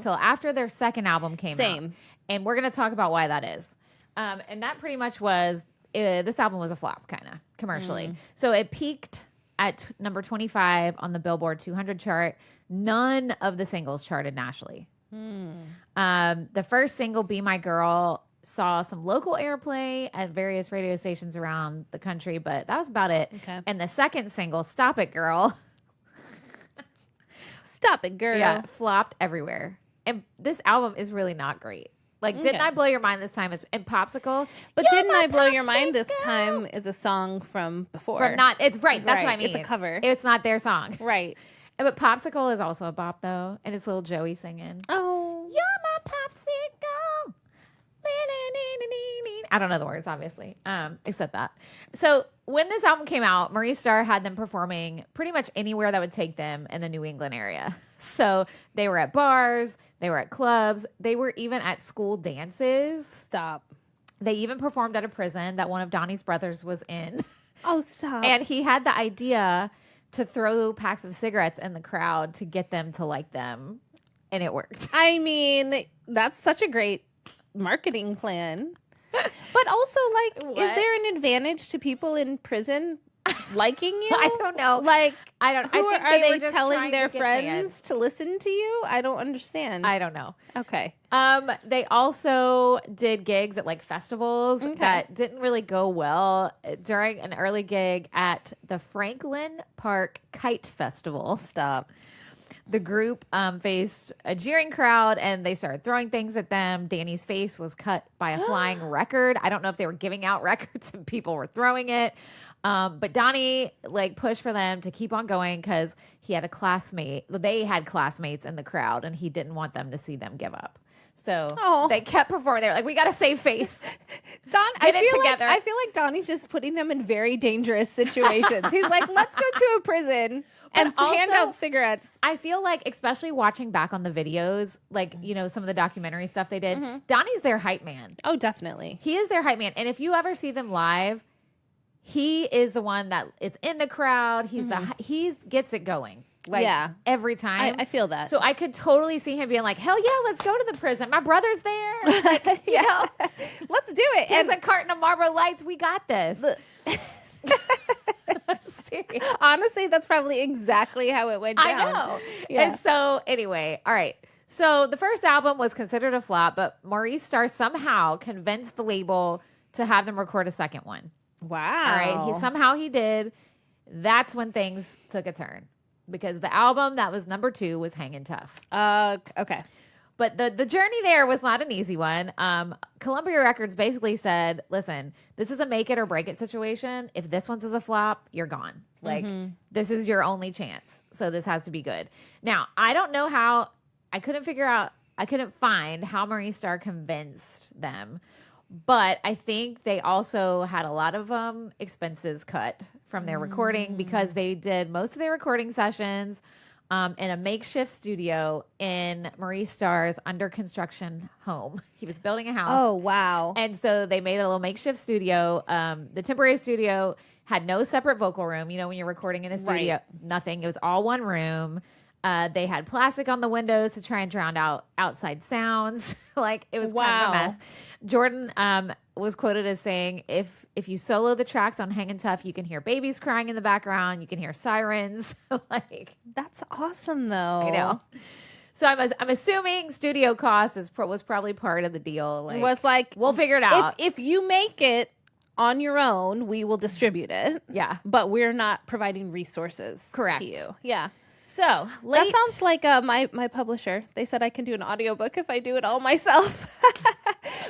Till after their second album came out. And we're going to talk about why that is. And that pretty much was, this album was a flop, kind of, commercially. So it peaked at number 25 on the Billboard 200 chart. None of the singles charted nationally. The first single, Be My Girl, saw some local airplay at various radio stations around the country, but that was about it. Okay. And the second single, Stop It Girl. Stop It Girl. Yeah, flopped everywhere. And this album is really not great. Like, Didn't I Blow Your Mind this time? And Popsicle. But Didn't I Blow Your Mind this time is a song from before. It's right. That's what I mean. It's a cover. It's not their song. Right. But Popsicle is also a bop, though. And it's little Joey singing. Oh. You're my popsicle. I don't know the words, obviously, except that. So when this album came out, Maurice Starr had them performing pretty much anywhere that would take them in the New England area. So they were at bars, they were at clubs, they were even at school dances. Stop. They even performed at a prison that one of Donnie's brothers was in. Oh, stop. And he had the idea to throw packs of cigarettes in the crowd to get them to like them. And it worked. I mean, that's such a great marketing plan. But also, like, is there an advantage to people in prison liking you? I don't know. Like, I don't. Who I think are they just telling their to friends to listen to you? I don't understand. I don't know. Okay. They also did gigs at like festivals that didn't really go well. During an early gig at the Franklin Park Kite Festival. Stop. The group faced a jeering crowd and they started throwing things at them. Danny's face was cut by a flying record. I don't know if they were giving out records and people were throwing it. But Donnie like pushed for them to keep on going because he had a classmate. They had classmates in the crowd and he didn't want them to see them give up. So they kept performing. They were like, we got to save face. I feel like Donnie's just putting them in very dangerous situations. He's like, let's go to a prison and hand out cigarettes. I feel like, especially watching back on the videos, like, you know, some of the documentary stuff they did, Donnie's their hype man. Oh, definitely. He is their hype man. And if you ever see them live, he is the one that is in the crowd. He gets it going. Like, every time. I feel that. So I could totally see him being like, hell yeah, let's go to the prison. My brother's there. Like, you know, let's do it. Here's a carton of Marlboro Lights. We got this. Honestly, that's probably exactly how it went down. I know. Yeah. And so anyway, all right. So the first album was considered a flop, but Maurice Starr somehow convinced the label to have them record a second one. Wow. All right. He did. That's when things took a turn. Because the album that was number 2 was Hangin' Tough. Okay. But the journey there was not an easy one. Columbia Records basically said, listen, this is a make it or break it situation. If this one's a flop, you're gone. Like, this is your only chance. So this has to be good. Now, I don't know how, I couldn't find how Maurice Starr convinced them. But I think they also had a lot of expenses cut from their recording because they did most of their recording sessions in a makeshift studio in Maurice Starr's under construction home. He was building a house. Oh, wow. And so they made a little makeshift studio. The temporary studio had no separate vocal room. You know, when you're recording in a studio, nothing. It was all one room. They had plastic on the windows to try and drown out outside sounds. Like, it was kind of a mess. Jordan was quoted as saying, if you solo the tracks on Hangin' Tough, you can hear babies crying in the background. You can hear sirens. Like, that's awesome, though. I know. So I'm assuming studio costs was probably part of the deal. Like, it was like, we'll figure it out. If you make it on your own, we will distribute it. Yeah. But we're not providing resources Correct. to you. Yeah. So that sounds like my publisher. They said I can do an audiobook if I do it all myself.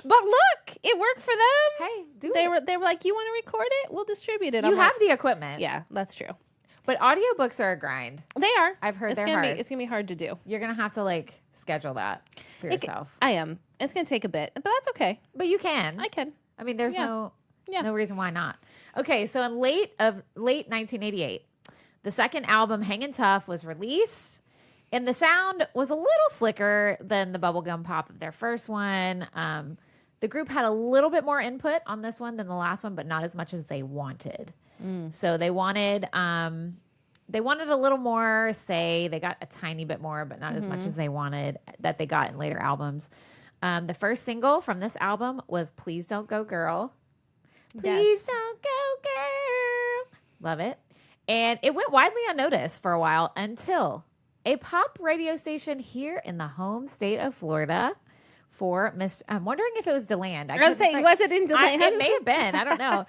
But look, it worked for them. Hey, they were like, you want to record it? We'll distribute it. You have the equipment. Yeah, that's true. But audiobooks are a grind. They are. I've heard it's they're hard. It's gonna be hard to do. You're gonna have to like schedule that for yourself. I am. It's gonna take a bit, but that's okay. But you can. I can. I mean, there's no reason why not. Okay, so in late 1988, the second album, Hangin' Tough, was released, and the sound was a little slicker than the bubblegum pop of their first one. The group had a little bit more input on this one than the last one, but not as much as they wanted. So they wanted a little more say. They got a tiny bit more, but not as much as they wanted that they got in later albums. The first single from this album was Please Don't Go Girl. Please don't go girl. Love it. And it went widely unnoticed for a while until a pop radio station here in the home state of Florida for Mr. I'm wondering if it was DeLand. I was saying, was it in DeLand? It may have been. I don't know.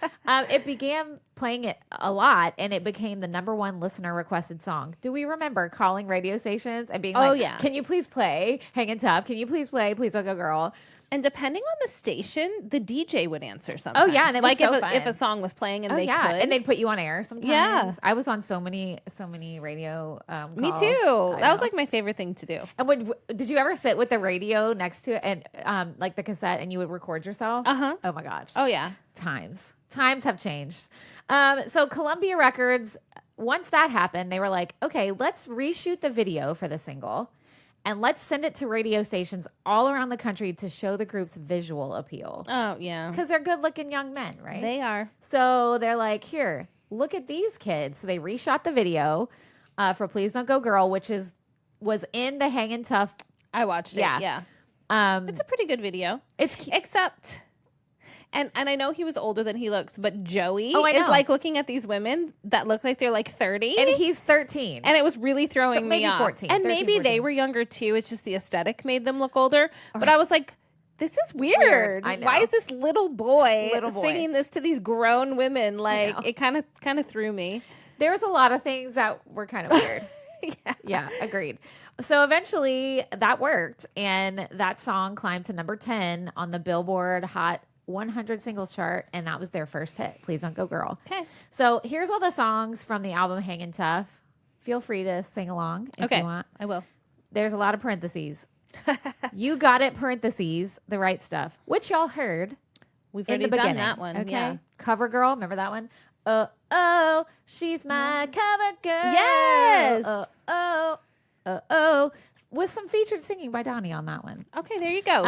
It began playing it a lot, and it became the #1 listener requested song. Do we remember calling radio stations and being like, can you please play Hangin' Tough? Can you please play Please Don't Go Girl? And depending on the station, the DJ would answer sometimes. Oh, yeah. And it was so fun. If a song was playing and they could. And they'd put you on air sometimes. Yeah. I was on so many radio calls. Me too. That was like my favorite thing to do. And did you ever sit with the radio next to it and like the cassette and you would record yourself? Uh-huh. Oh, my gosh. Oh, yeah. Times have changed. So Columbia Records, once that happened, they were like, okay, let's reshoot the video for the single. And let's send it to radio stations all around the country to show the group's visual appeal. Oh, yeah. Because they're good-looking young men, right? They are. So they're like, here, look at these kids. So they reshot the video for Please Don't Go Girl, which was in the Hangin' Tough. I watched it, yeah. It's a pretty good video. Except... And I know he was older than he looks, but Joey is like looking at these women that look like they're like 30. And he's 13. And it was really throwing me off. 14. And 13, maybe 14. they were younger too. It's just the aesthetic made them look older. But I was like, this is weird. I know. Why is this little boy singing this to these grown women? Like, it kind of threw me. There was a lot of things that were kind of weird. Yeah, agreed. So eventually that worked. And that song climbed to number 10 on the Billboard Hot 100 singles chart, and that was their first hit. Please Don't Go Girl. Okay. So here's all the songs from the album Hangin' Tough. Feel free to sing along if you want. I will. There's a lot of parentheses. You got it, parentheses, the right stuff, which y'all heard. We've in already the done beginning. that one. Okay. Yeah. Cover Girl, remember that one? Oh, she's my cover girl. Yes. Oh. With some featured singing by Donny on that one. Okay, there you go.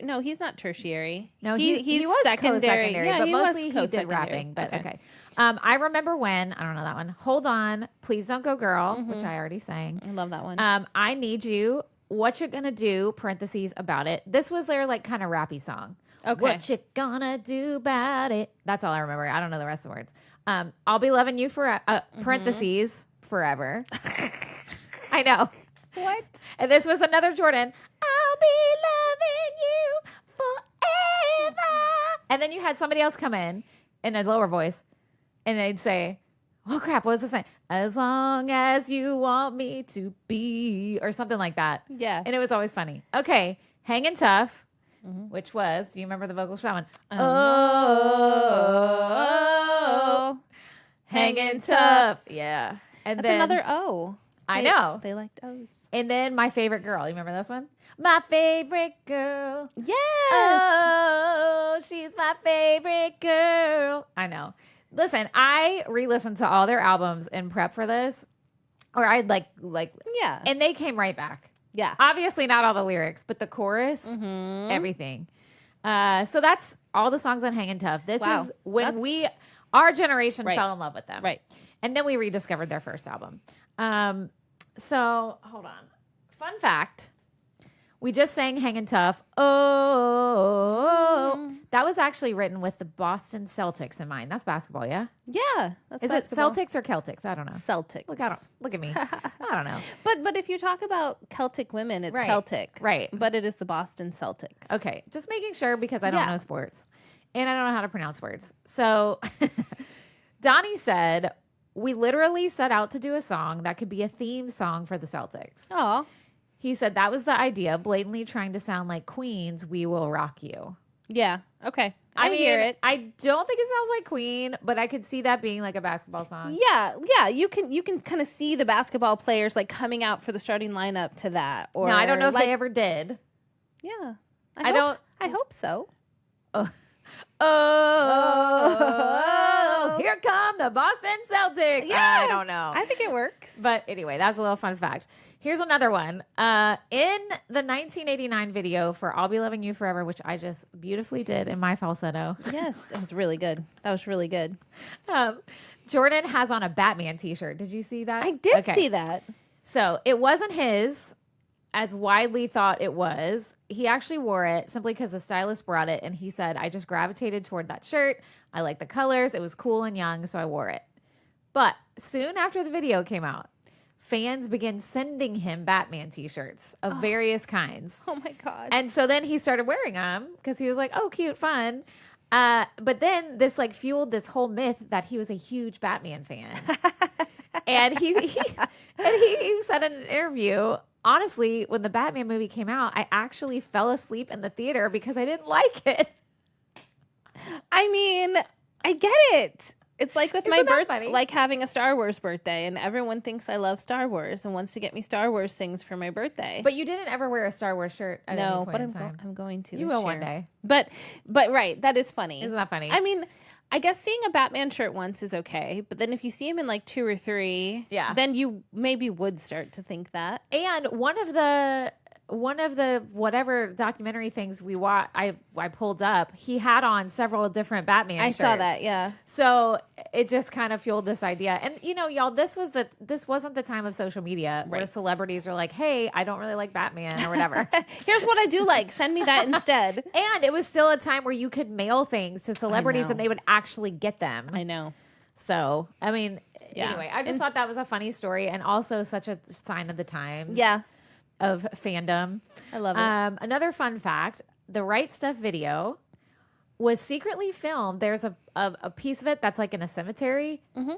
No, he's not tertiary. No, he was secondary. co-secondary, yeah, but mostly he did rapping. But okay. I remember when, I don't know that one. Hold On, Please Don't Go Girl, which I already sang. I love that one. I Need You, What You Gonna Do, parentheses, About It. This was their like kind of rappy song. Okay. What you gonna do about it? That's all I remember. I don't know the rest of the words. I'll be loving you for parentheses forever. I know. What? And this was another Jordan. I'll be loving you forever. And then you had somebody else come in a lower voice, and they'd say, oh crap, what was this saying? As long as you want me to be, or something like that. Yeah. And it was always funny. Okay, Hangin' Tough, which was, do you remember the vocals for that one? Oh, Hangin' Tough. Yeah. And That's then another O. I know. They liked O's. And then My Favorite Girl. You remember this one? My favorite girl. Yes. Oh, she's my favorite girl. I know. Listen, I re-listened to all their albums in prep for this. Or I'd like, yeah. And they came right back. Yeah. Obviously not all the lyrics, but the chorus, everything. So that's all the songs on Hangin' Tough. This is when our generation fell in love with them. Right. And then we rediscovered their first album. So hold on. Fun fact. We just sang Hangin' Tough. Oh, that was actually written with the Boston Celtics in mind. That's basketball, yeah? Yeah. That's Is basketball. it Celtics or Celtics? I don't know. Celtics. Look at me. I don't know. But if you talk about Celtic women, it's Celtic. Right. But it is the Boston Celtics. Okay. Just making sure because I don't know sports. And I don't know how to pronounce words. So Donny said, we literally set out to do a song that could be a theme song for the Celtics. Oh. He said that was the idea, blatantly trying to sound like Queen's We Will Rock You. Yeah. Okay. I mean, hear it. I don't think it sounds like Queen, but I could see that being like a basketball song. Yeah. You can kind of see the basketball players like coming out for the starting lineup to that. Or no, I don't know if they ever did. Yeah. I hope so. Oh, here come the Boston Celtics. Yeah. I don't know. I think it works. But anyway, that's a little fun fact. Here's another one. In the 1989 video for I'll Be Loving You Forever, which I just beautifully did in my falsetto. Yes, it was really good. That was really good. Jordan has on a Batman t-shirt. Did you see that? I did see that. So it wasn't his, as widely thought it was. He actually wore it simply because the stylist brought it, and he said, I just gravitated toward that shirt. I like the colors. It was cool and young, so I wore it. But soon after the video came out, fans began sending him Batman t-shirts of various kinds. Oh, my God. And so then he started wearing them because he was like, oh, cute, fun. But then this like fueled this whole myth that he was a huge Batman fan. And he said in an interview, honestly, when the Batman movie came out, I actually fell asleep in the theater because I didn't like it. I mean, I get it. It's like with my birthday, like having a Star Wars birthday, and everyone thinks I love Star Wars and wants to get me Star Wars things for my birthday. But you didn't ever wear a Star Wars shirt at any point but in time. I'm going to. You this will year. one day. But right, that is funny. Isn't that funny? I mean, I guess seeing a Batman shirt once is okay, but then if you see him in like 2 or 3, then you maybe would start to think that. And one of the whatever documentary things we watched, I pulled up, he had on several different Batman shirts. I saw that, yeah. So it just kind of fueled this idea. And you know, y'all, this wasn't the time of social media where celebrities are like, hey, I don't really like Batman or whatever. Here's what I do like. Send me that instead. And it was still a time where you could mail things to celebrities and they would actually get them. I know. So, I mean, anyway, I just thought that was a funny story and also such a sign of the times. Yeah. Of fandom. I love it. Another fun fact, the Right Stuff video was secretly filmed. There's a piece of it that's like in a cemetery. Mm-hmm.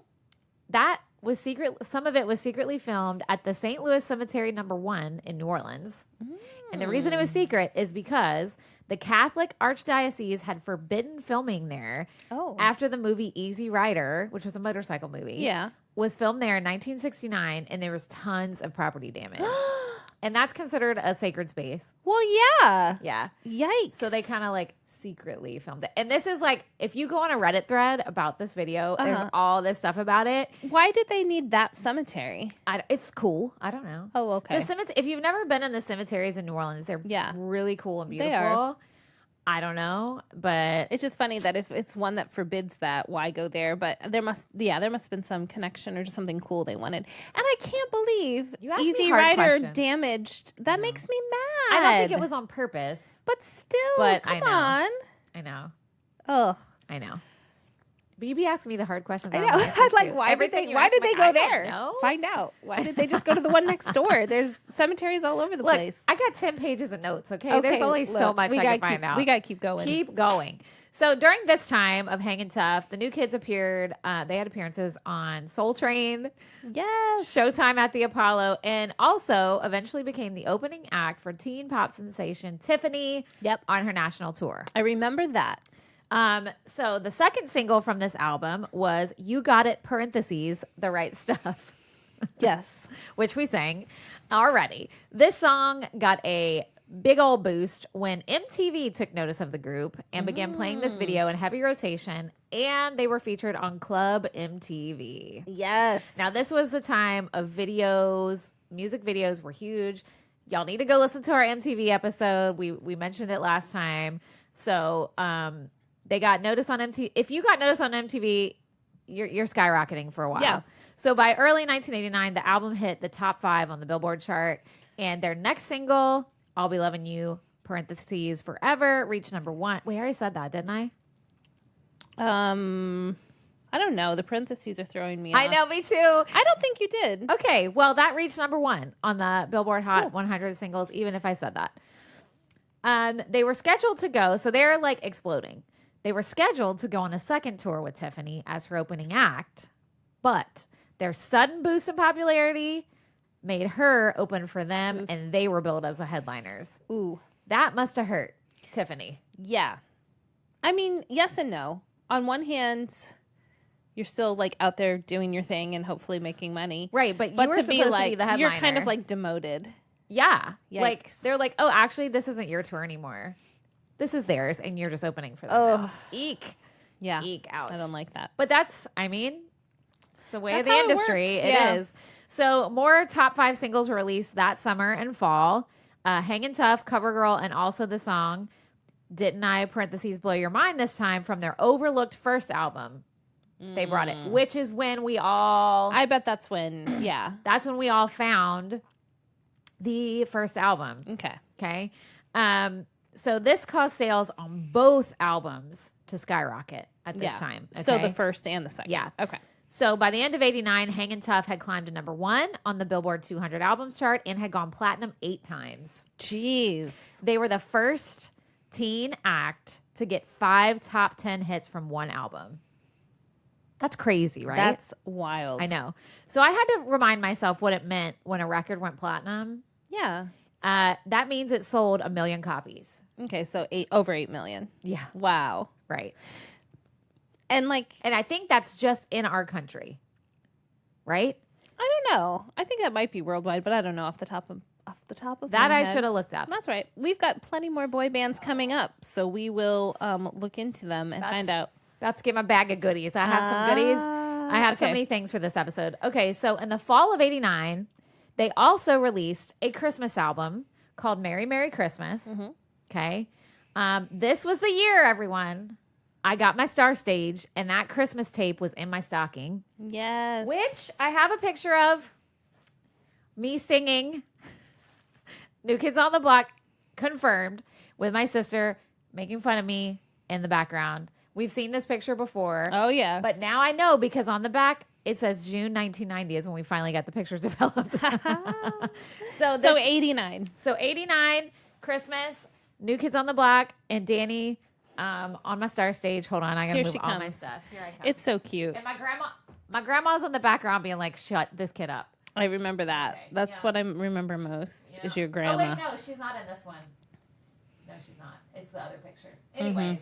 That was secret. Some of it was secretly filmed at the St. Louis Cemetery No. 1 in New Orleans. And the reason it was secret is because the Catholic Archdiocese had forbidden filming there after the movie Easy Rider, which was a motorcycle movie, was filmed there in 1969, and there was tons of property damage. And that's considered a sacred space. Well, yeah. Yeah. Yikes. So they kind of like secretly filmed it. And this is like, if you go on a Reddit thread about this video, there's all this stuff about it. Why did they need that cemetery? It's cool. I don't know. Oh, okay. If you've never been in the cemeteries in New Orleans, they're really cool and beautiful. They are. I don't know, but it's just funny that if it's one that forbids that, why go there? But there must have been some connection or just something cool they wanted. And I can't believe Easy Rider damaged. That makes me mad. I don't think it was on purpose. But still, come on. I know. Ugh. I know. But you'd be asking me the hard questions. I know. I was like, why did they go there? Find out. Why did they just go to the one next door? There's cemeteries all over the place. I got 10 pages of notes, okay? There's only so much I can find out. We got to keep going. Keep going. So during this time of Hangin' Tough, the New Kids appeared. They had appearances on Soul Train. Yes. Showtime at the Apollo. And also eventually became the opening act for teen pop sensation Tiffany on her national tour. I remember that. So the second single from this album was You Got It, parentheses, The Right Stuff. Yes. Which we sang already. This song got a big old boost when MTV took notice of the group and began playing this video in heavy rotation, and they were featured on Club MTV. Yes. Now, this was the time of videos. Music videos were huge. Y'all need to go listen to our MTV episode. We mentioned it last time. So, they got notice on MTV. If you got notice on MTV, you're skyrocketing for a while. Yeah. So by early 1989, the album hit the top 5 on the Billboard chart, and their next single, I'll Be Loving You, parentheses, Forever, reached number 1. Wait, I already said that, didn't I? I don't know. The parentheses are throwing me off. I know, me too. I don't think you did. Okay, well, that reached number 1 on the Billboard Hot 100 singles, even if I said that. They were scheduled to go, so they're like exploding. They were scheduled to go on a second tour with Tiffany as her opening act, but their sudden boost in popularity made her open for them, and they were billed as the headliners. Ooh. That must have hurt Tiffany. Yeah. I mean, yes and no. On one hand, you're still like out there doing your thing and hopefully making money. Right, but you were to supposed be like, to be the headliner. you're kind of like demoted. Yeah. Yikes. Like, they're like, oh, actually, this isn't your tour anymore. This is theirs, and you're just opening for them. Oh. Now. Eek. Yeah. Eek out. I don't like that. But that's, I mean, it's the way That's of the how it industry. works. It Yeah. is. So more top 5 singles were released that summer and fall. Hangin' Tough, CoverGirl, and also the song Didn't I, parentheses, Blow Your Mind this time from their overlooked first album. They brought it, which is when we all... I bet that's when, yeah. That's when we all found the first album. Okay. Okay. So this caused sales on both albums to skyrocket at this time. Okay? So the first and the second. Yeah. Okay. So by the end of 89, Hangin' Tough had climbed to number 1 on the Billboard 200 albums chart and had gone platinum 8 times. Jeez. They were the first teen act to get 5 top 10 hits from one album. That's crazy, right? That's wild. I know. So I had to remind myself what it meant when a record went platinum. Yeah. That means it sold 1 million copies. Okay, so over 8 million. Yeah. Wow. Right. And like, And I think that's just in our country. Right? I don't know. I think that might be worldwide, but I don't know off the top of That my I head. should have looked up. That's right. We've got plenty more boy bands coming up, so we will look into them and find out. Let's get my bag of goodies. I have some goodies. I have so okay. many things for this episode. Okay, so in the fall of 89, they also released a Christmas album called Merry Merry Christmas. Mm-hmm. Okay. This was the year, everyone. I got my Star Stage, and that Christmas tape was in my stocking. Yes. Which I have a picture of me singing New Kids on the Block, confirmed, with my sister making fun of me in the background. We've seen this picture before. Oh, yeah. But now I know because on the back, it says June 1990 is when we finally got the pictures developed. So 89. So 89, Christmas, New Kids on the Block, and Danny on my Star Stage. Hold on, I gotta Here move she all my comes. stuff. Here I come. It's so cute. And my grandma's in the background being like, shut this kid up. I remember that. Okay, That's yeah. what I remember most is your Oh, grandma. wait, no, she's not in this one. No, she's not. It's the other picture. Anyways,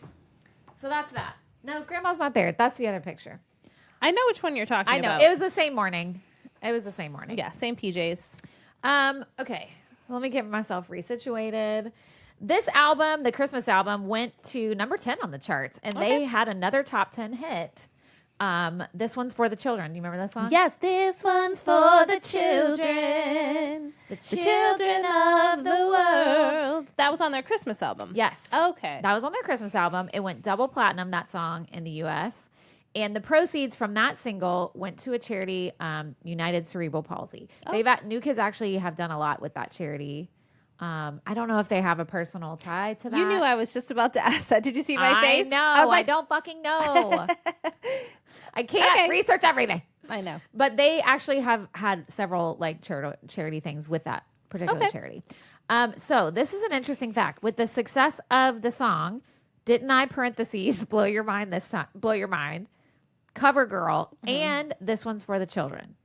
so that's that. No, grandma's not there. That's the other picture. I know which one you're talking I know. about. It was the same morning. Yeah, same PJs. Okay. So let me get myself resituated. This album, the Christmas album, went to number 10 on the charts, and they had another top 10 hit. This one's for the children. Do you remember that song? Yes, this one's for the children. The children of the world. That was on their Christmas album. Yes. Okay. That was on their Christmas album. It went double platinum, that song, in the U.S. And the proceeds from that single went to a charity, United Cerebral Palsy. New Kids actually have done a lot with that charity. I don't know if they have a personal tie to that. You knew I was just about to ask that. Did you see my face? I know. I was like, I don't fucking know. I can't research everything. I know. But they actually have had several like charity things with that particular charity. So this is an interesting fact. With the success of the song, Didn't I, parentheses, Blow Your Mind this time, Blow Your Mind, CoverGirl, and This One's for the Children.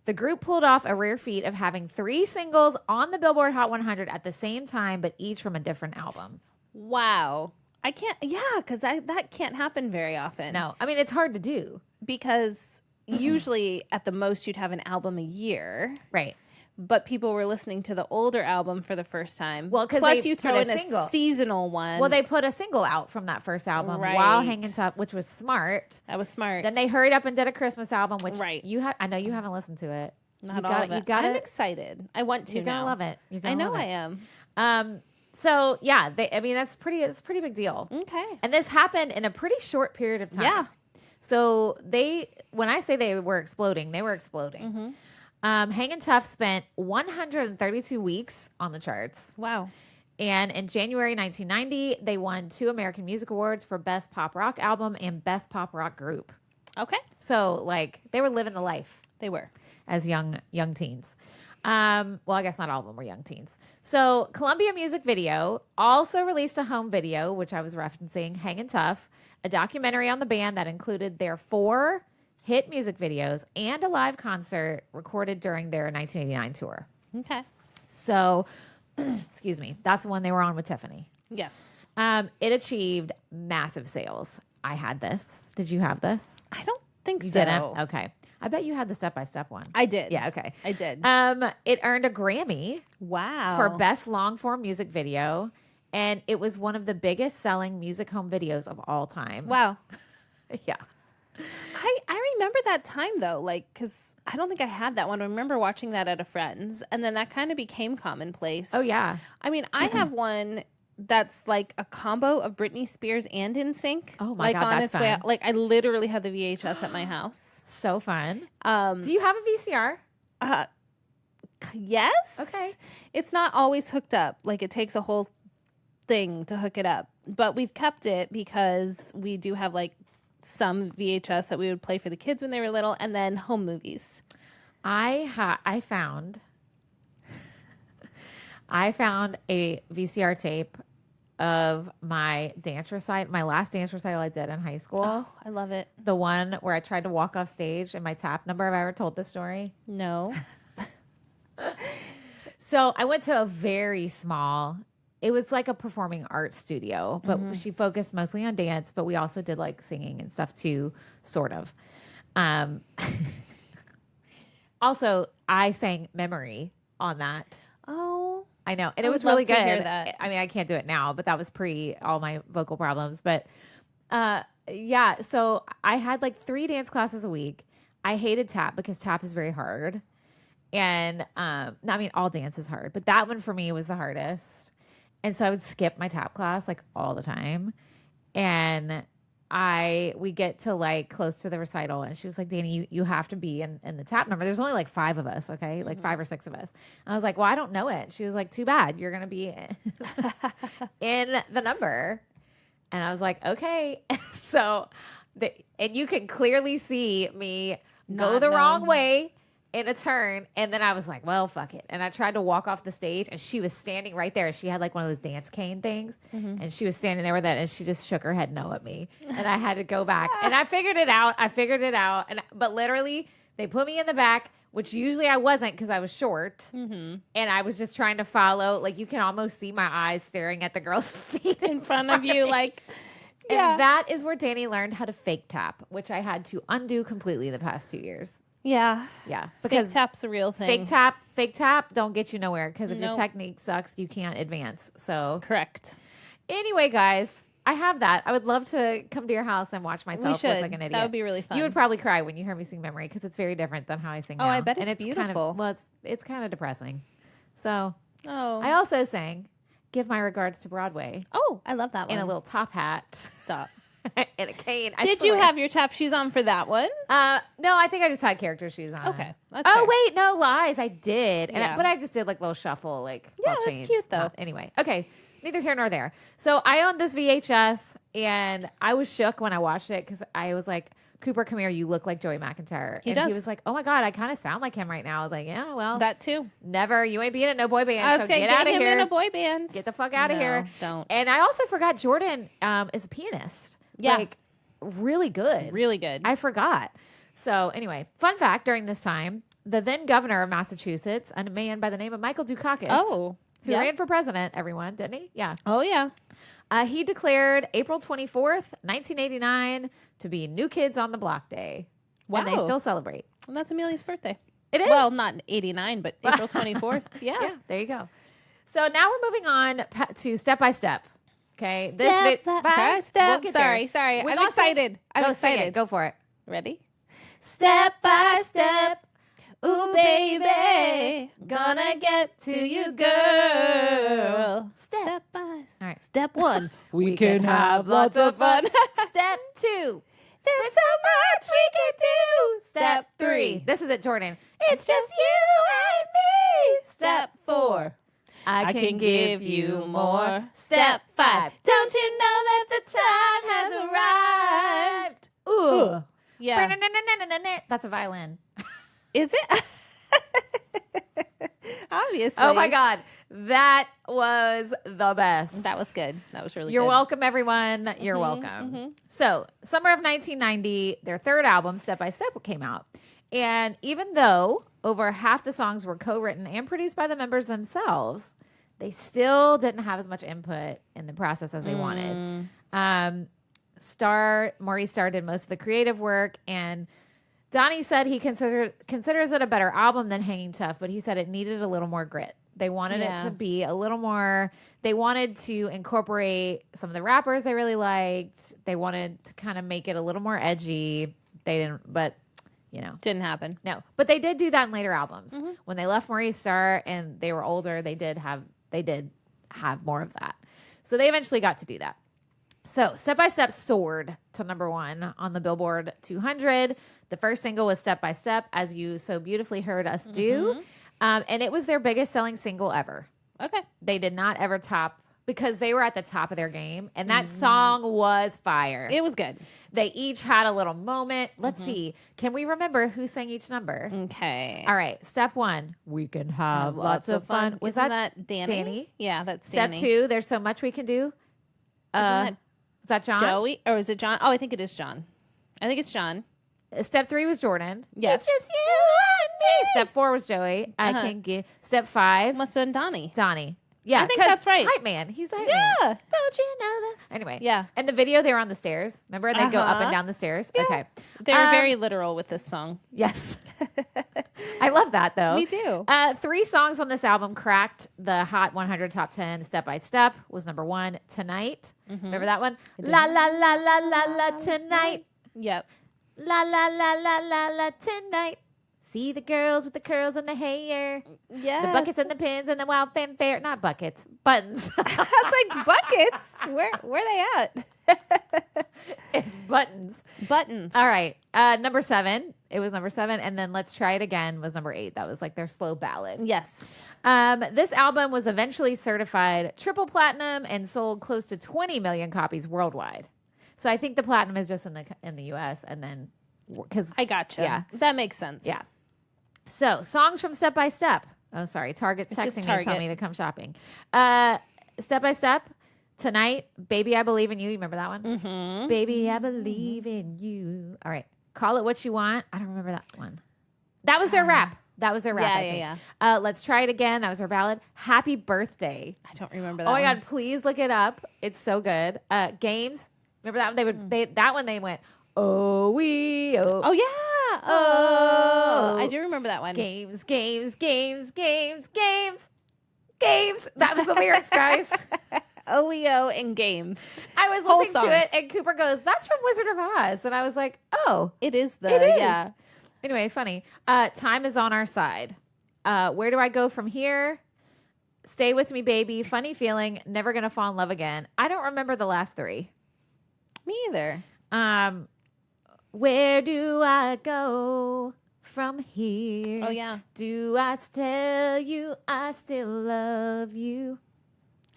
The group pulled off a rare feat of having 3 singles on the Billboard Hot 100 at the same time, but each from a different album. Wow. I can't, because that can't happen very often. No, I mean, it's hard to do. Because usually at the most you'd have an album a year. Right. But people were listening to the older album for the first time. Well, because plus they you put throw a in single. a seasonal one. Well, they put a single out from that first album Right. while Hangin' Tough, which was smart. That was smart. Then they hurried up and did a Christmas album, which Right. I know you haven't listened to it. Not all of it. You got I'm it. excited. I want to You're gonna now. love it. You're gonna I know love I it. am. So yeah, it's a pretty big deal. Okay. And this happened in a pretty short period of time. Yeah. So when I say they were exploding, they were exploding. Hangin' Tough spent 132 weeks on the charts. Wow. And in January 1990, they won 2 American Music Awards for Best Pop Rock Album and Best Pop Rock Group. Okay. So, like, they were living the life. They were. As young teens. Well, I guess not all of them were young teens. So, Columbia Music Video also released a home video, which I was referencing, Hangin' Tough, a documentary on the band that included their 4 hit music videos and a live concert recorded during their 1989 tour. Okay. So, excuse me, that's the one they were on with Tiffany. Yes. It achieved massive sales. I had this. Did you have this? I don't think You so. didn't? Okay. I bet you had the step-by-step one. I did. Yeah, okay. I did. It earned a Grammy Wow. for Best Long-Form Music Video, and it was one of the biggest selling music home videos of all time. Wow. Yeah. I remember that time, though, like, because I don't think I had that one. I remember watching that at a friend's, and then that kind of became commonplace. Oh, yeah. I mean, I have one that's like a combo of Britney Spears and NSYNC. Oh, my like God, on that's its way fun. out. Like, I literally have the VHS at my house. So fun. Do you have a VCR? Yes. Okay. It's not always hooked up. Like, it takes a whole thing to hook it up. But we've kept it because we do have, like, some VHS that we would play for the kids when they were little, and then home movies. I found a VCR tape of my dance recital, my last dance recital I did in high school. Oh, I love it. The one where I tried to walk off stage in my tap number. Have I ever told this story? No. So I went to a very small, it was like a performing arts studio, but she focused mostly on dance, but we also did like singing and stuff too, sort of. Also, I sang Memory on that. Oh. I know. And I it was would love really to good. hear that. I mean, I can't do it now, but that was pre all my vocal problems. But yeah, so I had like 3 dance classes a week. I hated tap because tap is very hard. And I mean, all dance is hard, but that one for me was the hardest. And so I would skip my tap class like all the time. And we get to like close to the recital, and she was like, Danny, you have to be in the tap number. There's only like 5 of us, okay? Like 5 or 6 of us. And I was like, well, I don't know it. She was like, too bad. You're going to be in the number. And I was like, okay. So, and you can clearly see me go the wrong way in a turn, and then I was like, well, fuck it. And I tried to walk off the stage, and she was standing right there. She had like one of those dance cane things, and she was standing there with it, and she just shook her head no at me. And I had to go back. And I figured it out. But literally, they put me in the back, which usually I wasn't because I was short. And I was just trying to follow. Like, you can almost see my eyes staring at the girl's feet in front of you. Like, and that is where Danny learned how to fake tap, which I had to undo completely the past 2 years. Yeah. Yeah. Because fake tap's a real thing. Fake tap don't get you nowhere, because if your technique sucks, you can't advance. So correct. Anyway, guys, I have that. I would love to come to your house and watch myself look like an idiot. That would be really fun. You would probably cry when you hear me sing Memory, because it's very different than how I sing now. Oh, I bet and it's Kind beautiful. of, well, it's kind of depressing. So I also sang Give My Regards to Broadway. Oh, I love that one. In a little top hat. Stop. And a cane. Did you have your tap shoes on for that one? No, I think I just had character shoes on. Okay. Wait, no lies. I did. Yeah. But I just did like little shuffle, like yeah, ball that's change. cute though. Anyway, okay. Neither here nor there. So I owned this VHS, and I was shook when I watched it, because I was like, Cooper, come here. You look like Joey McIntyre. He and does. He was like, oh my God, I kind of sound like him right now. I was like, yeah, well. That too. Never. You ain't being in no boy band. I was so saying, get out of him here. in a boy band. Get the fuck out of here. Don't. And I also forgot Jordan is a pianist. Yeah. Like, really good. Really good. I forgot. So anyway, fun fact, during this time, the then governor of Massachusetts, a man by the name of Michael Dukakis, who ran for president, everyone, didn't he? Yeah. Oh, yeah. He declared April 24th, 1989 to be New Kids on the Block Day. Wow. And they still celebrate. And that's Amelia's birthday. It is? Well, not 89, but April 24th. Yeah, there you go. So now we're moving on to Step by Step. Okay. Sorry. I'm I'm excited. Go sing it. Go for it. Ready? Step by step. Ooh, baby. Gonna get to you, girl. Step by. All right. Step 1. We can have lots of fun. Step 2. There's so much we can do. Step 3. This is it, Jordan. It's just you and me. Step 4. I can give you more. Step 5. Don't you know that the time has arrived? Ooh. Yeah. That's a violin. Is it? Obviously. Oh my God. That was the best. That was good. That was really good. You're welcome, everyone. You're welcome. So, summer of 1990, their third album, Step by Step, came out. And even though over half the songs were co-written and produced by the members themselves, they still didn't have as much input in the process as they wanted. Maurice Starr did most of the creative work, and Donny said he considers it a better album than Hanging Tough, but he said it needed a little more grit. They wanted it to be a little more, they wanted to incorporate some of the rappers they really liked. They wanted to kind of make it a little more edgy. They didn't, but didn't happen. No, but they did do that in later albums. When they left Maurice Starr and they were older, they did have more of that. So they eventually got to do that. So Step by Step soared to number 1 on the Billboard 200. The first single was Step by Step, as you so beautifully heard us do. And it was their biggest selling single ever. Okay. They did not ever top, because they were at the top of their game. And that song was fire. It was good. They each had a little moment. Let's see. Can we remember who sang each number? Okay. All right. Step 1, we can have lots of fun. Was that Danny? Danny? Yeah, that's Step Danny. 2, there's so much we can do. Was that John? Joey? Or is it John? Oh, I think it is John. I think it's John. Step 3 was Jordan. Yes. It's just you and me. Step 4 was Joey. I can give. Step 5. Must have been Donny. Yeah, I think that's right. Hype man. He's the hype man. Don't you know that? Anyway. Yeah. And the video, they were on the stairs. Remember? They'd go up and down the stairs. Yeah. Okay. They were very literal with this song. Yes. I love that, though. Me too. 3 songs on this album cracked the Hot 100 Top 10. Step by Step was number 1. Tonight. Remember that one? La, la, la, la, la, la, tonight. Yep. La, la, la, la, la, la, tonight. See the girls with the curls and the hair. Yeah. The buckets and the pins and the wild fanfare. Not buckets, buttons. I was like, buckets? Where are they at? It's buttons. Buttons. All right. Number 7. It was number 7. And then Let's Try It Again was number 8. That was like their slow ballad. Yes. This album was eventually certified triple platinum and sold close to 20 million copies worldwide. So I think the platinum is just in the US, and then because I gotcha. Yeah. That makes sense. Yeah. So, songs from Step by Step. Oh, sorry. Target's It's just texting me Target. and telling me to come shopping. Step by Step. Tonight. Baby, I Believe in You. You remember that one? Baby, I Believe in You. All right. Call It What You Want. I don't remember that one. That was their rap. That was their rap. Yeah. Let's Try It Again. That was their ballad. Happy Birthday. I don't remember that Oh my one. God. Please look it up. It's so good. Games. Remember that one? That one they went, oh, we, oh. Oh, yeah. Oh. I do remember that one. Games, games, games, games, games, games. That was the lyrics, guys. OEO and games. I was Whole listening song. to it, and Cooper goes, that's from Wizard of Oz. And I was like, oh. It is It is. Yeah. Anyway, funny. Time is on our side. Where do I go from here? Stay with me, baby. Funny feeling. Never gonna fall in love again. I don't remember the last 3. Me either. Where do I go from here? Oh, yeah. Do I tell you I still love you?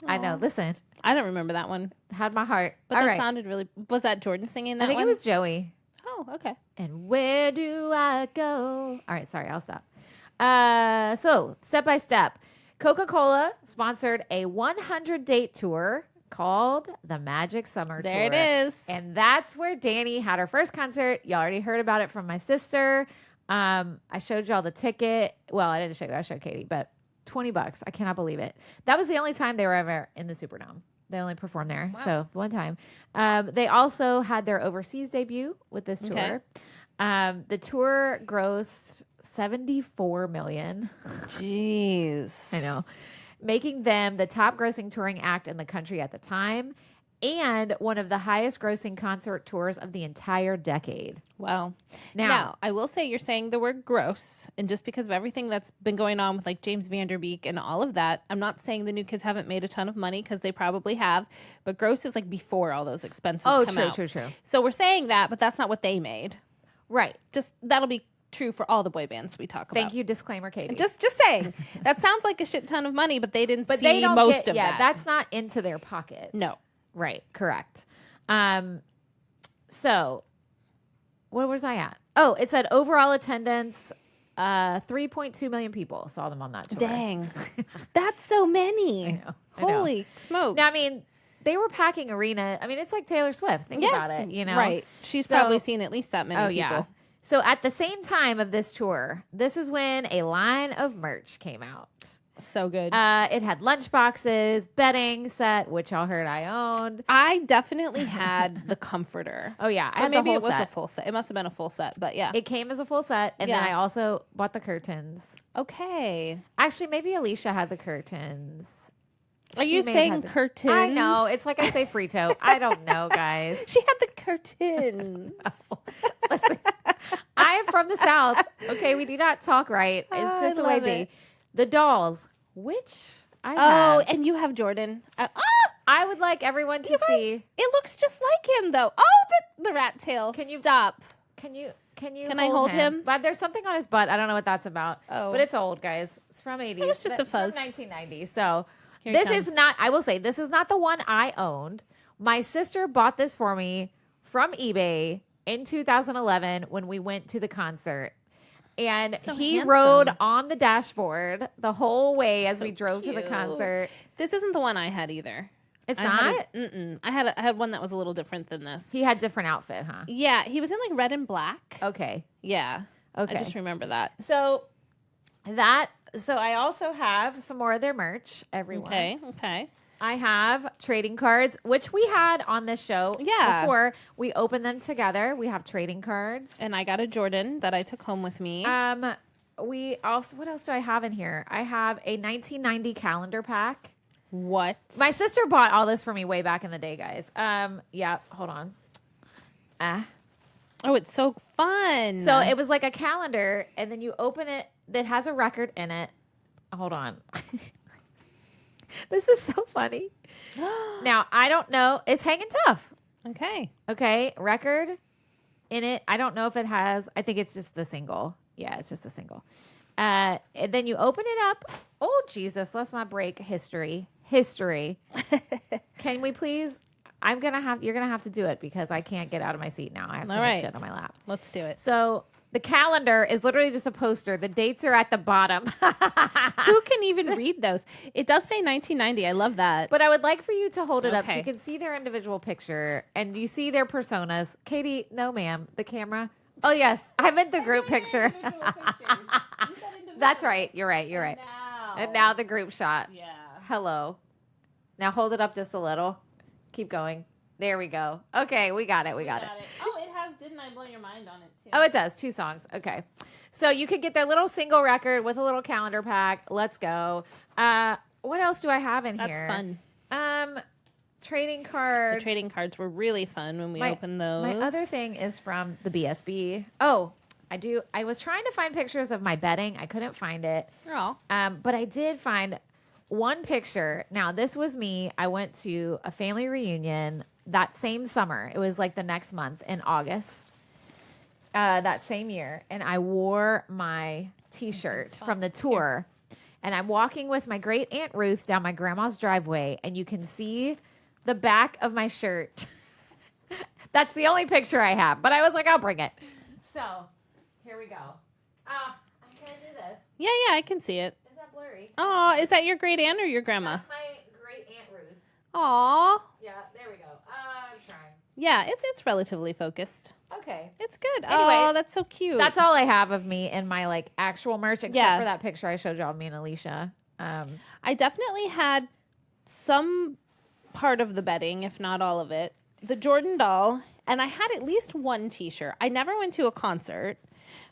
I know. Listen, I don't remember that one. had my heart. But All that right. sounded really... Was that Jordan singing that I think one? it was Joey. Oh, okay. And where do I go? All right, sorry, I'll stop. So, Step by Step. Coca-Cola sponsored a 100-date tour called the Magic Summer There Tour. it is. And that's where Danny had her first concert. You already heard about it from my sister. I showed y'all the ticket. Well, I didn't show you. I showed Katie, but $20. I cannot believe it. That was the only time they were ever in the Superdome. They only performed there. Wow. So one time. They also had their overseas debut with this tour. Okay. The tour grossed $74 million. Jeez. I know. Making them the top grossing touring act in the country at the time. and one of the highest grossing concert tours of the entire decade. Wow. Now, I will say you're saying the word gross, and just because of everything that's been going on with like James Van Der Beek and all of that, I'm not saying the New Kids haven't made a ton of money, because they probably have, but gross is like before all those expenses come out. True. So we're saying that, but that's not what they made. Right. Just that'll be true for all the boy bands we talk about. Thank you, disclaimer, Katie. Just saying. That sounds like a shit ton of money, but they didn't see most of that. Yeah, that's not into their pocket. No. Right, correct. So, where was I at? Oh, it said overall attendance, 3.2 million people saw them on that tour. Dang. That's so many. I know. Holy smokes. Now, I mean, they were packing arena. I mean, it's like Taylor Swift. Think about it, you know? Right. She's probably seen at least that many people. Yeah. So, at the same time of this tour, this is when a line of merch came out. So good. It had lunch boxes, bedding set, which y'all heard I owned. I definitely had the comforter. Oh yeah, I had maybe the whole it was set. a full set. It must have been a full set, but yeah, it came as a full set, and then I also bought the curtains. Okay, actually, maybe Alicia had the curtains. Are you saying curtains? I know. It's like I say frito. I don't know, guys. She had the curtains. No. Listen, I am from the South. Okay, we do not talk right. It's just the way it be. The dolls, which I have. Oh, and you have Jordan. I would like everyone to see. It looks just like him, though. Oh, the rat tail. Can you stop? Can I hold him? But there's something on his butt. I don't know what that's about. Oh, but it's old, guys. It's from 80s. It was just a fuzz. From 1990. So this is not. I will say this is not the one I owned. My sister bought this for me from eBay in 2011 when we went to the concert. And he rode on the dashboard the whole way as we drove to the concert. This isn't the one I had either. It's not? I had one that was a little different than this. He had different outfit, huh? Yeah, he was in like red and black. Okay. Yeah. Okay. I just remember that. So I also have some more of their merch, everyone. Okay. I have trading cards, which we had on this show before. We opened them together. We have trading cards. And I got a Jordan that I took home with me. We also, what else do I have in here? I have a 1990 calendar pack. What? My sister bought all this for me way back in the day, guys. Yeah, hold on. Oh, it's so fun. So it was like a calendar, and then you open it that has a record in it. Hold on. This is so funny. Now, I don't know. It's hanging tough. Okay. Record in it. I don't know if it has. I think it's just the single. Yeah, it's just a single. And then you open it up. Oh, Jesus. Let's not break history. Can we please? You're going to have to do it because I can't get out of my seat now. I have too much shit on my lap. Let's do it. So the calendar is literally just a poster. The dates are at the bottom. Who can even read those? It does say 1990. I love that. But I would like for you to hold it up so you can see their individual picture and you see their personas. Katie, no, ma'am. The camera. Oh, yes. I meant the group picture. That's right. You're right. And now the group shot. Yeah. Hello. Now hold it up just a little. Keep going. There we go. Okay, we got it. We got it. Oh, it has Didn't I Blow Your Mind on it, too. Oh, it does. 2 songs. Okay. So you could get their little single record with a little calendar pack. Let's go. What else do I have in here? That's fun. Trading cards. The trading cards were really fun when we opened those. My other thing is from the BSB. Oh, I was trying to find pictures of my bedding. I couldn't find it. Oh. But I did find one picture. Now, this was me. I went to a family reunion that same summer. It was like the next month in August that same year. And I wore my T-shirt from the tour. And I'm walking with my great Aunt Ruth down my grandma's driveway. And you can see the back of my shirt. That's the only picture I have. But I was like, I'll bring it. So, here we go. I can't do this. Yeah, I can see it. Is that blurry? Oh, is that your great aunt or your grandma? That's my great Aunt Ruth. Aw. Yeah, there we go. I'm trying. Yeah, it's relatively focused. Okay. It's good. Anyway, oh, that's so cute. That's all I have of me in my like actual merch, except for that picture I showed y'all of me and Alicia. I definitely had some part of the bedding, if not all of it. The Jordan doll, and I had at least one T-shirt. I never went to a concert,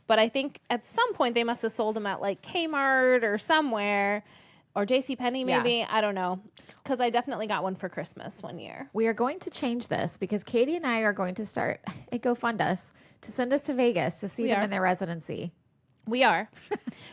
but I think at some point they must have sold them at like Kmart or somewhere, or JCPenney maybe. Yeah. I don't know. Because I definitely got one for Christmas one year. We are going to change this because Katie and I are going to start a GoFundUs to send us to Vegas to see them in their residency. We are.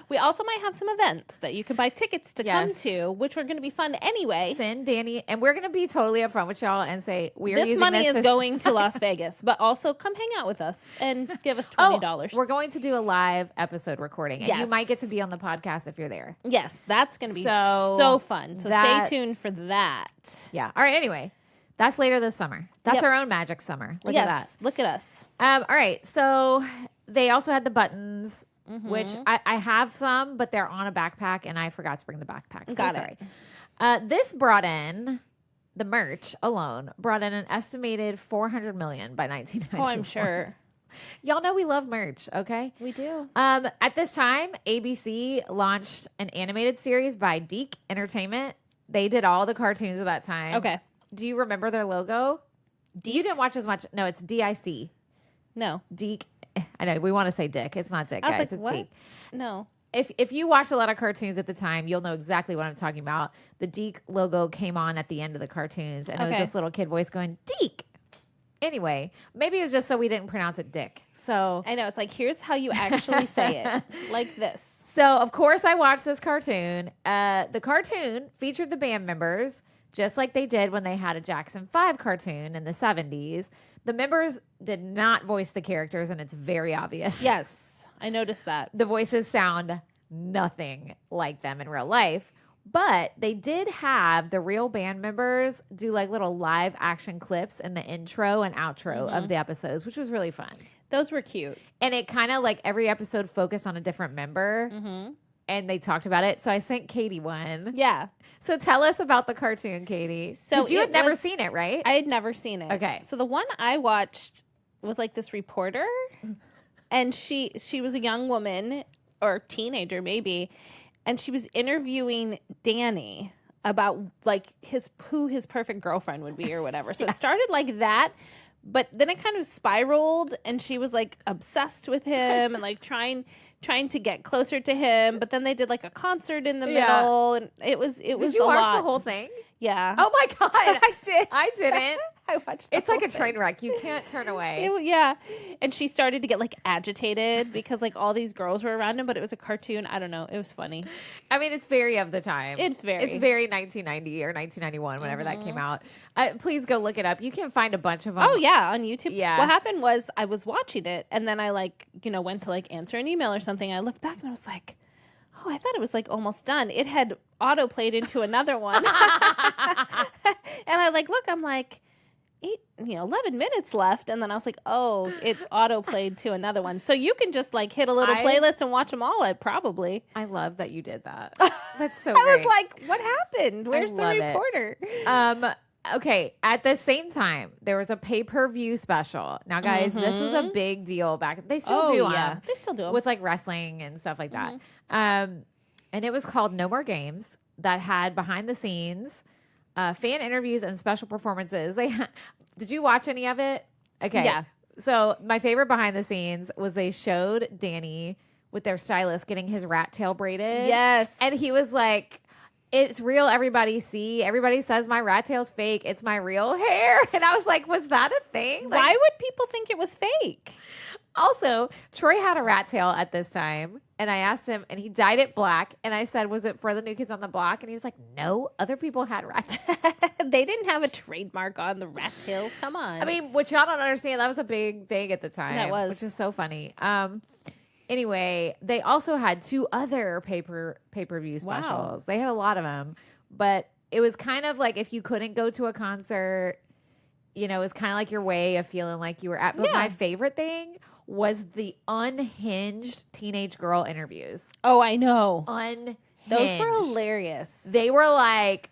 We also might have some events that you can buy tickets to come to, which are going to be fun anyway. Send Danny, and we're going to be totally upfront with y'all and say this money is going to Las Vegas, but also come hang out with us and give us $20. We're going to do a live episode recording, and you might get to be on the podcast if you're there. Yes, that's going to be so fun. So stay tuned for that. Yeah. All right. Anyway, that's later this summer. That's our own magic summer. Look at that. Look at us. All right. So they also had the buttons. Which I have some, but they're on a backpack, and I forgot to bring the backpack. So sorry. This brought in, the merch alone, brought in an estimated $400 million by 1994. Oh, I'm sure. Y'all know we love merch, okay? We do. At this time, ABC launched an animated series by Deke Entertainment. They did all the cartoons of that time. Okay. Do you remember their logo? Deeks? You didn't watch as much. No, it's DIC. No. Deke. I know we want to say Dick. It's not Dick, guys. Like, it's what? Deke. No. If you watched a lot of cartoons at the time, you'll know exactly what I'm talking about. The Deke logo came on at the end of the cartoons, and it was this little kid voice going, Deke. Anyway, maybe it was just so we didn't pronounce it Dick. So I know. It's like, here's how you actually say it. Like this. So, of course, I watched this cartoon. The cartoon featured the band members, just like they did when they had a Jackson 5 cartoon in the 70s. The members did not voice the characters, and it's very obvious. Yes, I noticed that. The voices sound nothing like them in real life, but they did have the real band members do like little live action clips in the intro and outro of the episodes, which was really fun. Those were cute. And it kind of like every episode focused on a different member. And they talked about it. So I sent Katie one. Yeah. So tell us about the cartoon, Katie. So you had never seen it, right? I had never seen it. Okay. So the one I watched was like this reporter, and she was a young woman or teenager maybe, and she was interviewing Danny about like who his perfect girlfriend would be or whatever. So it started like that. But then it kind of spiraled, and she was like obsessed with him and like trying to get closer to him. But then they did like a concert in the middle, and it was Did you watch the whole thing? Yeah. Oh my God, I did. I didn't. I watched. It's like a train wreck. You can't turn away. Yeah, and she started to get like agitated because like all these girls were around him, but it was a cartoon. I don't know. It was funny. I mean, it's very of the time. It's very 1990 or 1991, whenever that came out. Please go look it up. You can find a bunch of them. Oh yeah, on YouTube. Yeah. What happened was I was watching it, and then I went to like answer an email or something. I looked back and I was like, oh, I thought it was like almost done. It had auto played into another one, and I I'm like. 11 minutes left, and then I was like, oh, it auto played to another one. So you can just like hit a little playlist and watch them all. Probably. I love that you did that. That's so great. I was like, what happened? Where's the reporter? Okay, at the same time, there was a pay-per-view special. Now, guys, this was a big deal back. They still do. Yeah, they still do them. With like wrestling and stuff like that. And it was called No More Games. That had behind the scenes. Fan interviews and special performances. Did you watch any of it? Okay. Yeah. So my favorite behind the scenes was they showed Danny with their stylist getting his rat tail braided. Yes. And he was like, it's real, everybody. See, everybody says my rat tail's fake. It's my real hair. And I was like, was that a thing? Why would people think it was fake? Also, Troy had a rat tail at this time, and I asked him, and he dyed it black, and I said, was it for the New Kids on the Block? And he was like, no, other people had rat tails. They didn't have a trademark on the rat tails. Come on. I mean, which y'all don't understand, that was a big thing at the time. That was. Which is so funny. Anyway, they also had 2 other pay-per-view specials. Wow. They had a lot of them, but it was kind of like if you couldn't go to a concert, it was kind of like your way of feeling like you were at. But my favorite thing was the unhinged teenage girl interviews. Oh, I know. Unhinged. Those were hilarious. They were like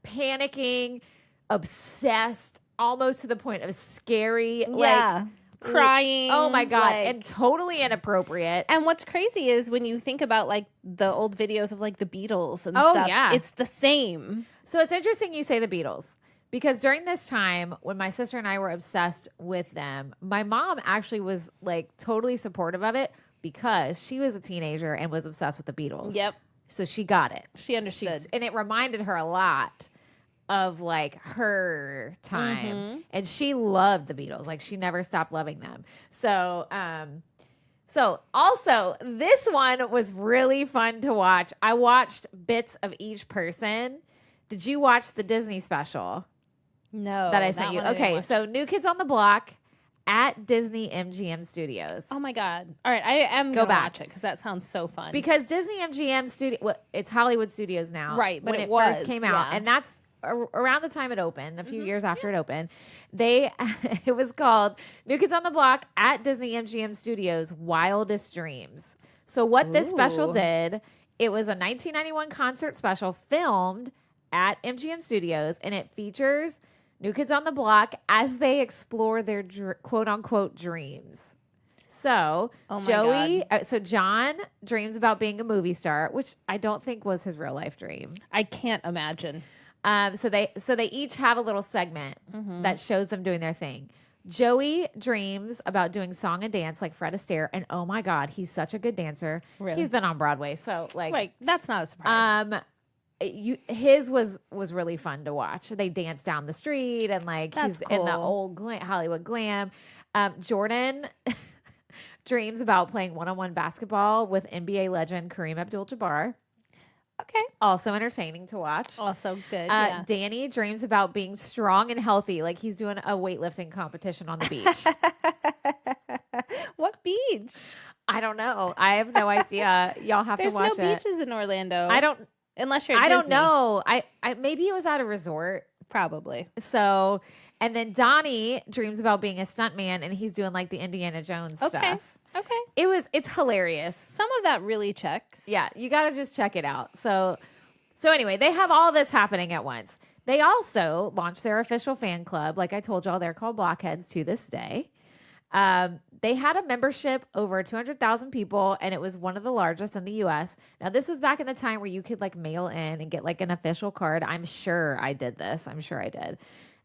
panicking, obsessed, almost to the point of scary. Yeah. Like crying. Oh my God. And totally inappropriate. And what's crazy is when you think about like the old videos of like the Beatles and stuff. Yeah. It's the same. So it's interesting you say the Beatles. Because during this time, when my sister and I were obsessed with them, my mom actually was like totally supportive of it because she was a teenager and was obsessed with the Beatles. Yep. So she got it. She understood. And it reminded her a lot of like her time. And she loved the Beatles. Like she never stopped loving them. So, so also this one was really fun to watch. I watched bits of each person. Did you watch the Disney special? No. That I sent you. Okay. So New Kids on the Block at Disney MGM Studios. Oh my God. All right. I am going to watch it because that sounds so fun. Because Disney MGM Studio, well, it's Hollywood Studios now. Right. But when it first came out. And that's around the time it opened, a few years after it opened. It was called New Kids on the Block at Disney MGM Studios Wildest Dreams. So what this special did, it was a 1991 concert special filmed at MGM Studios, and it features New Kids on the Block as they explore their quote unquote dreams. So so John dreams about being a movie star, which I don't think was his real life dream. I can't imagine. So they each have a little segment that shows them doing their thing. Joey dreams about doing song and dance like Fred Astaire, and oh my God, he's such a good dancer. Really? He's been on Broadway, so like that's not a surprise. His was really fun to watch. They dance down the street and like That's he's cool. in the old Hollywood glam. Jordan dreams about playing one-on-one basketball with NBA legend Kareem Abdul-Jabbar. Okay. Also entertaining to watch. Also good. Danny dreams about being strong and healthy, like he's doing a weightlifting competition on the beach. What beach? I don't know. I have no idea. Y'all have to watch it. There's no beaches in Orlando. I don't. Unless you're at I Disney. don't know. I maybe it was at a resort. Probably. So, and then Donnie dreams about being a stuntman, and he's doing like the Indiana Jones stuff. Okay. It's hilarious. Some of that really checks. Yeah, you got to just check it out. So anyway, they have all this happening at once. They also launched their official fan club. Like I told y'all, they're called Blockheads to this day. They had a membership over 200,000 people, and it was one of the largest in the U.S. Now, this was back in the time where you could like mail in and get like an official card. I'm sure I did this. I'm sure I did.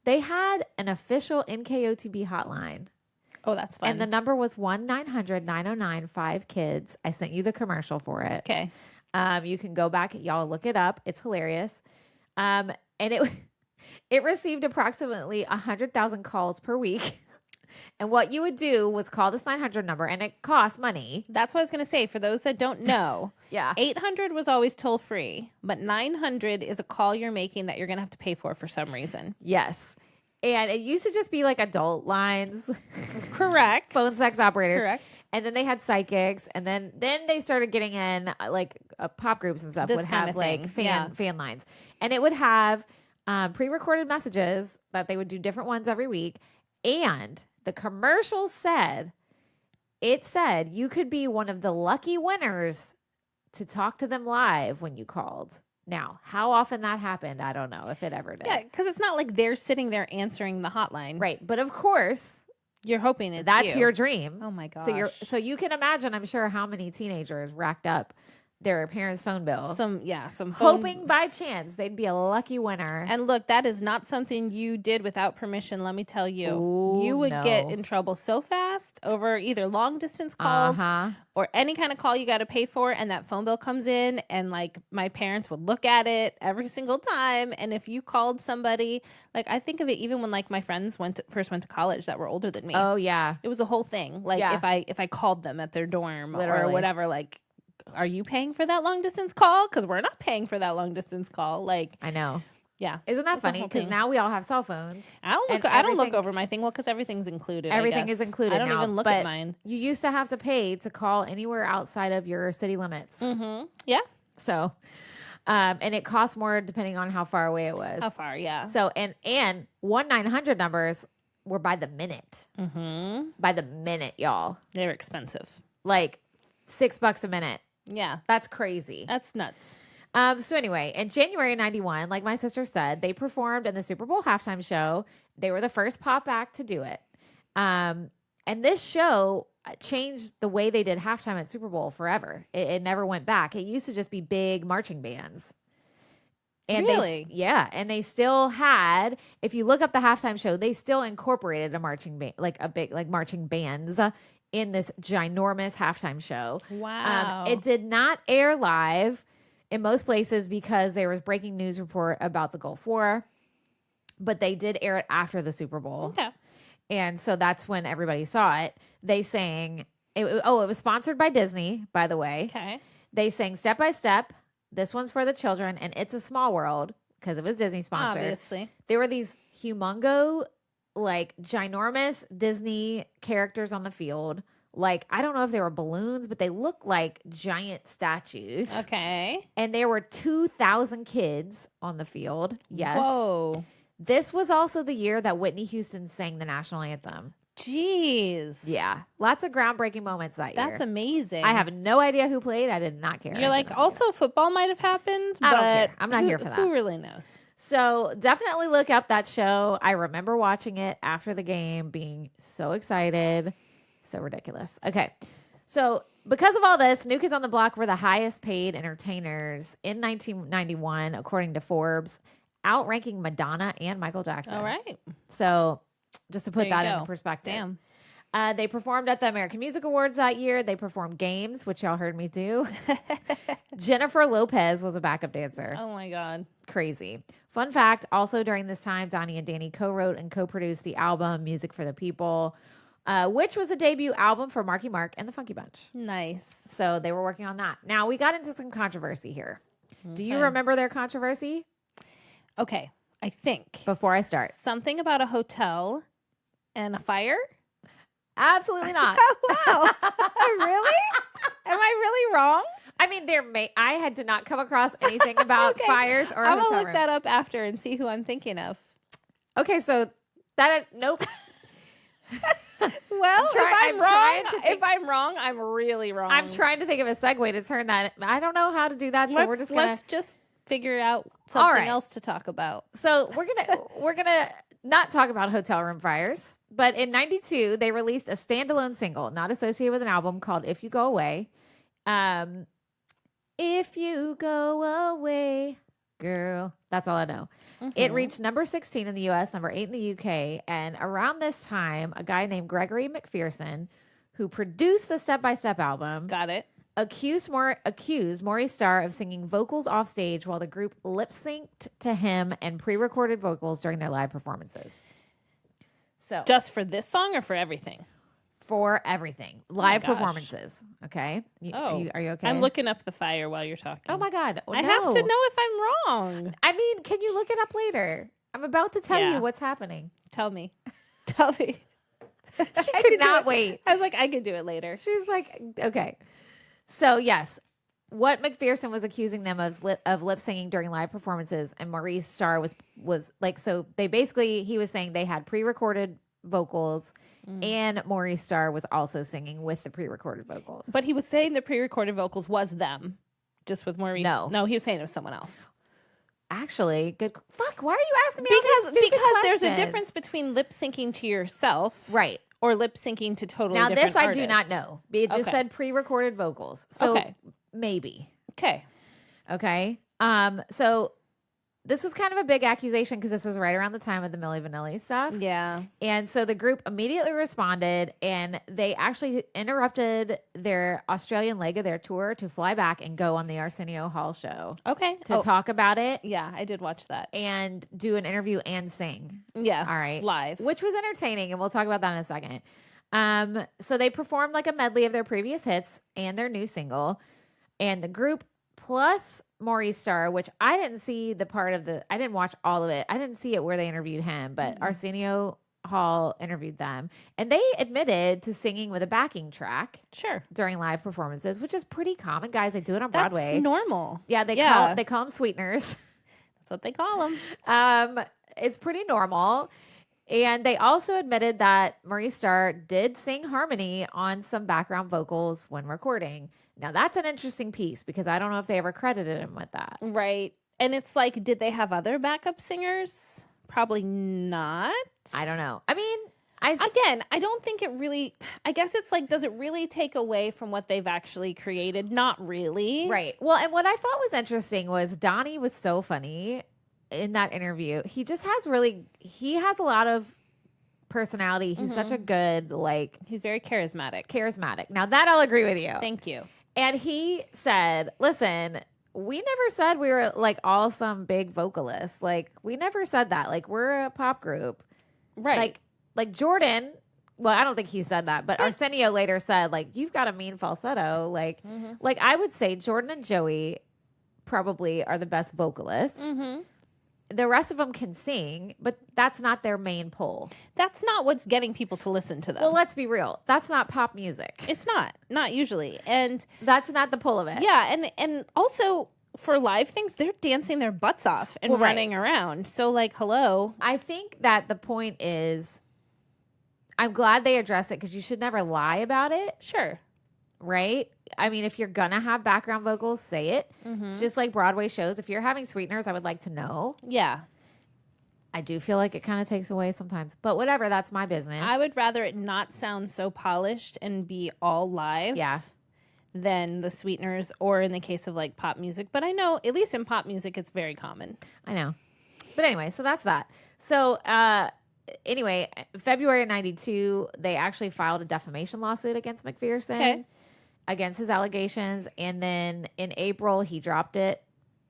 They had an official NKOTB hotline. Oh, that's fun. And the number was 1-900-909-5KIDS. I sent you the commercial for it. Okay. You can go back. Y'all look it up. It's hilarious. And it received approximately 100,000 calls per week. And what you would do was call this 900 number, and it costs money. That's what I was going to say. For those that don't know, 800 was always toll free, but 900 is a call you're making that you're going to have to pay for some reason. Yes. And it used to just be like adult lines. Correct. Phone sex operators. Correct. And then they had psychics. And then they started getting in like pop groups and stuff would have like fan lines. And it would have pre-recorded messages that they would do different ones every week. And the commercial said you could be one of the lucky winners to talk to them live when you called. Now, how often that happened, I don't know if it ever did. Yeah, because it's not like they're sitting there answering the hotline. Right. But of course, you're hoping that's your dream. Oh my gosh. So you can imagine, I'm sure, how many teenagers racked up their parents' phone bill. Some hoping by chance they'd be a lucky winner. And look, that is not something you did without permission, let me tell you. Ooh, you would get in trouble so fast over either long distance calls or any kind of call you got to pay for, and that phone bill comes in, and like my parents would look at it every single time. And if you called somebody, like I think of it even when like my friends first went to college that were older than me. Oh yeah. It was a whole thing. Like if I called them at their dorm or whatever, like, are you paying for that long distance call? Because we're not paying for that long distance call. Like, I know. Yeah. Isn't that funny? Because now we all have cell phones. I don't look over my thing. Well, because everything's included. Everything is included. I don't even look at mine. You used to have to pay to call anywhere outside of your city limits. Mm-hmm. Yeah. So, and it cost more depending on how far away it was. How far? Yeah. So and 1-900 numbers were by the minute. Mm-hmm. By the minute, y'all. They were expensive. Like $6 a minute. Yeah. That's crazy. That's nuts. So anyway, in January 91, like my sister said, they performed in the Super Bowl halftime show. They were the first pop act to do it. And this show changed the way they did halftime at Super Bowl forever. It never went back. It used to just be big marching bands. And really? And they still had, if you look up the halftime show, they still incorporated a marching band, like a big, like marching bands in this ginormous halftime show. Wow. It did not air live. in most places because there was breaking news report about the Gulf War, but they did air it after the Super Bowl. Okay. And so that's when everybody saw it. They sang, it was sponsored by Disney, by the way. Okay. They sang Step by Step, This One's for the Children, and It's a Small World, because it was Disney sponsored. Obviously. There were these humongo, like ginormous Disney characters on the field. Like, I don't know if they were balloons, but they looked like giant statues. Okay. And there were 2,000 kids on the field. Yes. Whoa. This was also the year that Whitney Houston sang the national anthem. Jeez. Yeah. Lots of groundbreaking moments that year. That's amazing. I have no idea who played. I did not care. You're like, also football might have happened, I but don't care. I'm not here for that. Who really knows? So definitely look up that show. I remember watching it after the game, being so excited. So ridiculous. Okay. So because of all this, New Kids on the Block were the highest paid entertainers in 1991, according to Forbes, outranking Madonna and Michael Jackson. All right. So just to put that in perspective. Damn. They performed at the American Music Awards that year. They performed games, which y'all heard me do. Jennifer Lopez was a backup dancer. Oh my God. Crazy. Fun fact, also during this time, Donny and Danny co-wrote and co-produced the album Music for the People, which was the debut album for Marky Mark and the Funky Bunch. Nice. So they were working on that. Now, we got into some controversy here. Okay. Do you remember their controversy? Okay. I think. Before I start. Something about a hotel and a fire? Absolutely not. Wow. Really? Am I really wrong? I mean, I did not come across anything about fires or I'm gonna look that up after and see who I'm thinking of. Okay, so nope. Well, if I'm wrong, I'm really wrong. I'm trying to think of a segue to turn that. I don't know how to do that, so let's just figure out something else to talk about. So we're gonna not talk about hotel room fires, but in '92 they released a standalone single, not associated with an album, called "If You Go Away." If you go away, girl. That's all I know. Mm-hmm. It reached number 16 in the U.S., number 8 in the U.K., and around this time, a guy named Gregory McPherson, who produced the Step by Step album, accused Maurice Starr of singing vocals off stage while the group lip synced to him and pre-recorded vocals during their live performances. So, just for this song or for everything? For everything. Live performances. Okay. Are you okay? I'm looking up the fire while you're talking. Oh my God. I have to know if I'm wrong. I mean, can you look it up later? I'm about to tell you what's happening. Tell me. Tell me. She could not wait. I was like, I could do it later. She's like, okay. So yes, what McPherson was accusing them of lip singing during live performances, and Maurice Starr was like, so he was saying they had pre-recorded vocals. And Maurice Starr was also singing with the pre-recorded vocals. But he was saying the pre-recorded vocals was them, just with Maurice. No, he was saying it was someone else. Actually, good. Fuck, why are you asking me because there's a difference between lip syncing to yourself, right, or lip syncing to totally different artists. Now this I do not know. It just said pre-recorded vocals, so maybe. Okay. So this was kind of a big accusation because this was right around the time of the Milli Vanilli stuff. Yeah. And so the group immediately responded, and they actually interrupted their Australian leg of their tour to fly back and go on the Arsenio Hall show. Okay. To talk about it. Yeah, I did watch that. And do an interview and sing. Yeah. All right. Live. Which was entertaining, and we'll talk about that in a second. So they performed like a medley of their previous hits and their new single. And the group plus Maurice Starr, which I didn't see I didn't watch all of it. I didn't see it where they interviewed him, but Arsenio Hall interviewed them, and they admitted to singing with a backing track. Sure. During live performances, which is pretty common, guys. They do it on Broadway. That's normal. Yeah, they call them sweeteners. That's what they call them. It's pretty normal. And they also admitted that Maurice Starr did sing harmony on some background vocals when recording. Now, that's an interesting piece because I don't know if they ever credited him with that. Right. And it's like, did they have other backup singers? Probably not. I don't know. I mean, I don't think it really, I guess it's like, does it really take away from what they've actually created? Not really. Right. Well, and what I thought was interesting was Donny was so funny in that interview. He just he has a lot of personality. He's such a good, he's very charismatic. Now that I'll agree with you. Thank you. And he said, listen, we never said we were like all some big vocalists. Like we never said that. Like we're a pop group. Right. Like Jordan, well, I don't think he said that, but Arsenio later said, like, you've got a mean falsetto. Like, like I would say Jordan and Joey probably are the best vocalists. The rest of them can sing, but that's not their main pull. That's not what's getting people to listen to them. Well, let's be real. That's not pop music. It's not usually. And that's not the pull of it. Yeah. And also for live things, they're dancing their butts off and running around. So like, hello. I think that the point is, I'm glad they address it because you should never lie about it. Sure. Right? I mean, if you're going to have background vocals, say it. It's just like Broadway shows. If you're having sweeteners, I would like to know. Yeah. I do feel like it kind of takes away sometimes. But whatever, that's my business. I would rather it not sound so polished and be all live. Yeah. Than the sweeteners, or in the case of like pop music. But I know, at least in pop music, it's very common. I know. But anyway, so that's that. So, anyway, February of 92, they actually filed a defamation lawsuit against McPherson against his allegations. And then in April, he dropped it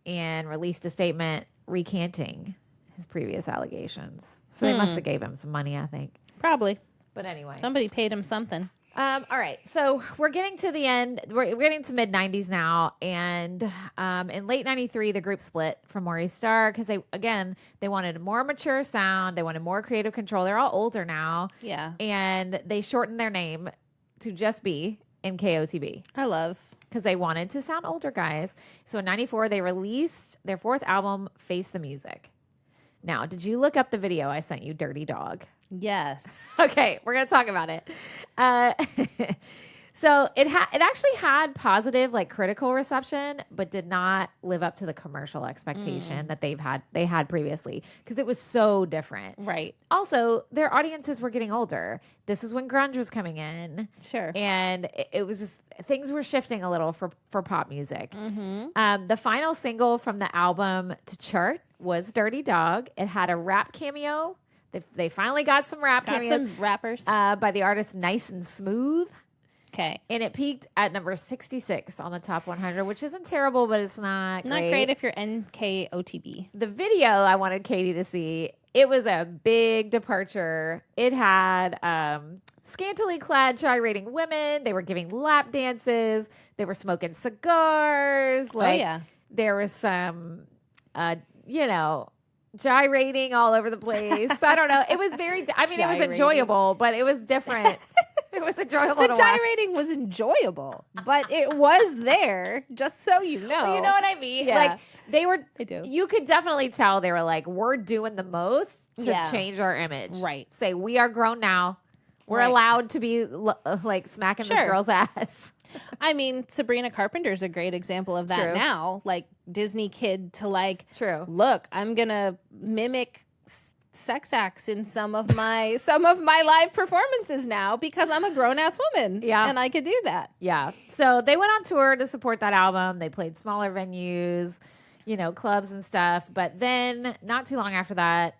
and released a statement recanting his previous allegations. So they must have gave him some money, I think. Probably. But anyway. Somebody paid him something. All right. So we're getting to the end. We're getting to mid 90s now. And in late 93, the group split from Maurice Starr because they wanted a more mature sound. They wanted more creative control. They're all older now. Yeah. And they shortened their name to just be NKOTB. I love. Because they wanted to sound older, guys. So in 94, they released their fourth album, Face the Music. Now, did you look up the video I sent you, Dirty Dog? Yes. Okay, we're gonna talk about it. So it actually had positive, like critical reception, but did not live up to the commercial expectation that they had previously because it was so different. Right. Also, their audiences were getting older. This is when grunge was coming in. Sure. And it was just, things were shifting a little for pop music. The final single from the album to chart was Dirty Dog. It had a rap cameo. They finally got some rap cameos. Some rappers. By the artist Nice and Smooth. Okay. And it peaked at number 66 on the top 100, which isn't terrible, but it's not great. Not great if you're NKOTB. The video I wanted Katie to see, it was a big departure. It had scantily clad gyrating women. They were giving lap dances. They were smoking cigars. There was some, gyrating all over the place. I don't know. It was very, it was enjoyable, but it was different. It was enjoyable to watch. The gyrating was enjoyable, but it was there, just so you know. Well, you know what I mean? Yeah. Like, they were, I do. You could definitely tell they were like, we're doing the most to change our image. Right. Say, we are grown now. We're allowed to be like smacking this girl's ass. I mean, Sabrina Carpenter's a great example of that now. Like, Disney kid to like, look, I'm going to mimic sex acts in some of my live performances now because I'm a grown-ass woman. Yeah. And I could do that. Yeah. So they went on tour to support that album. They played smaller venues, clubs and stuff. But then not too long after that,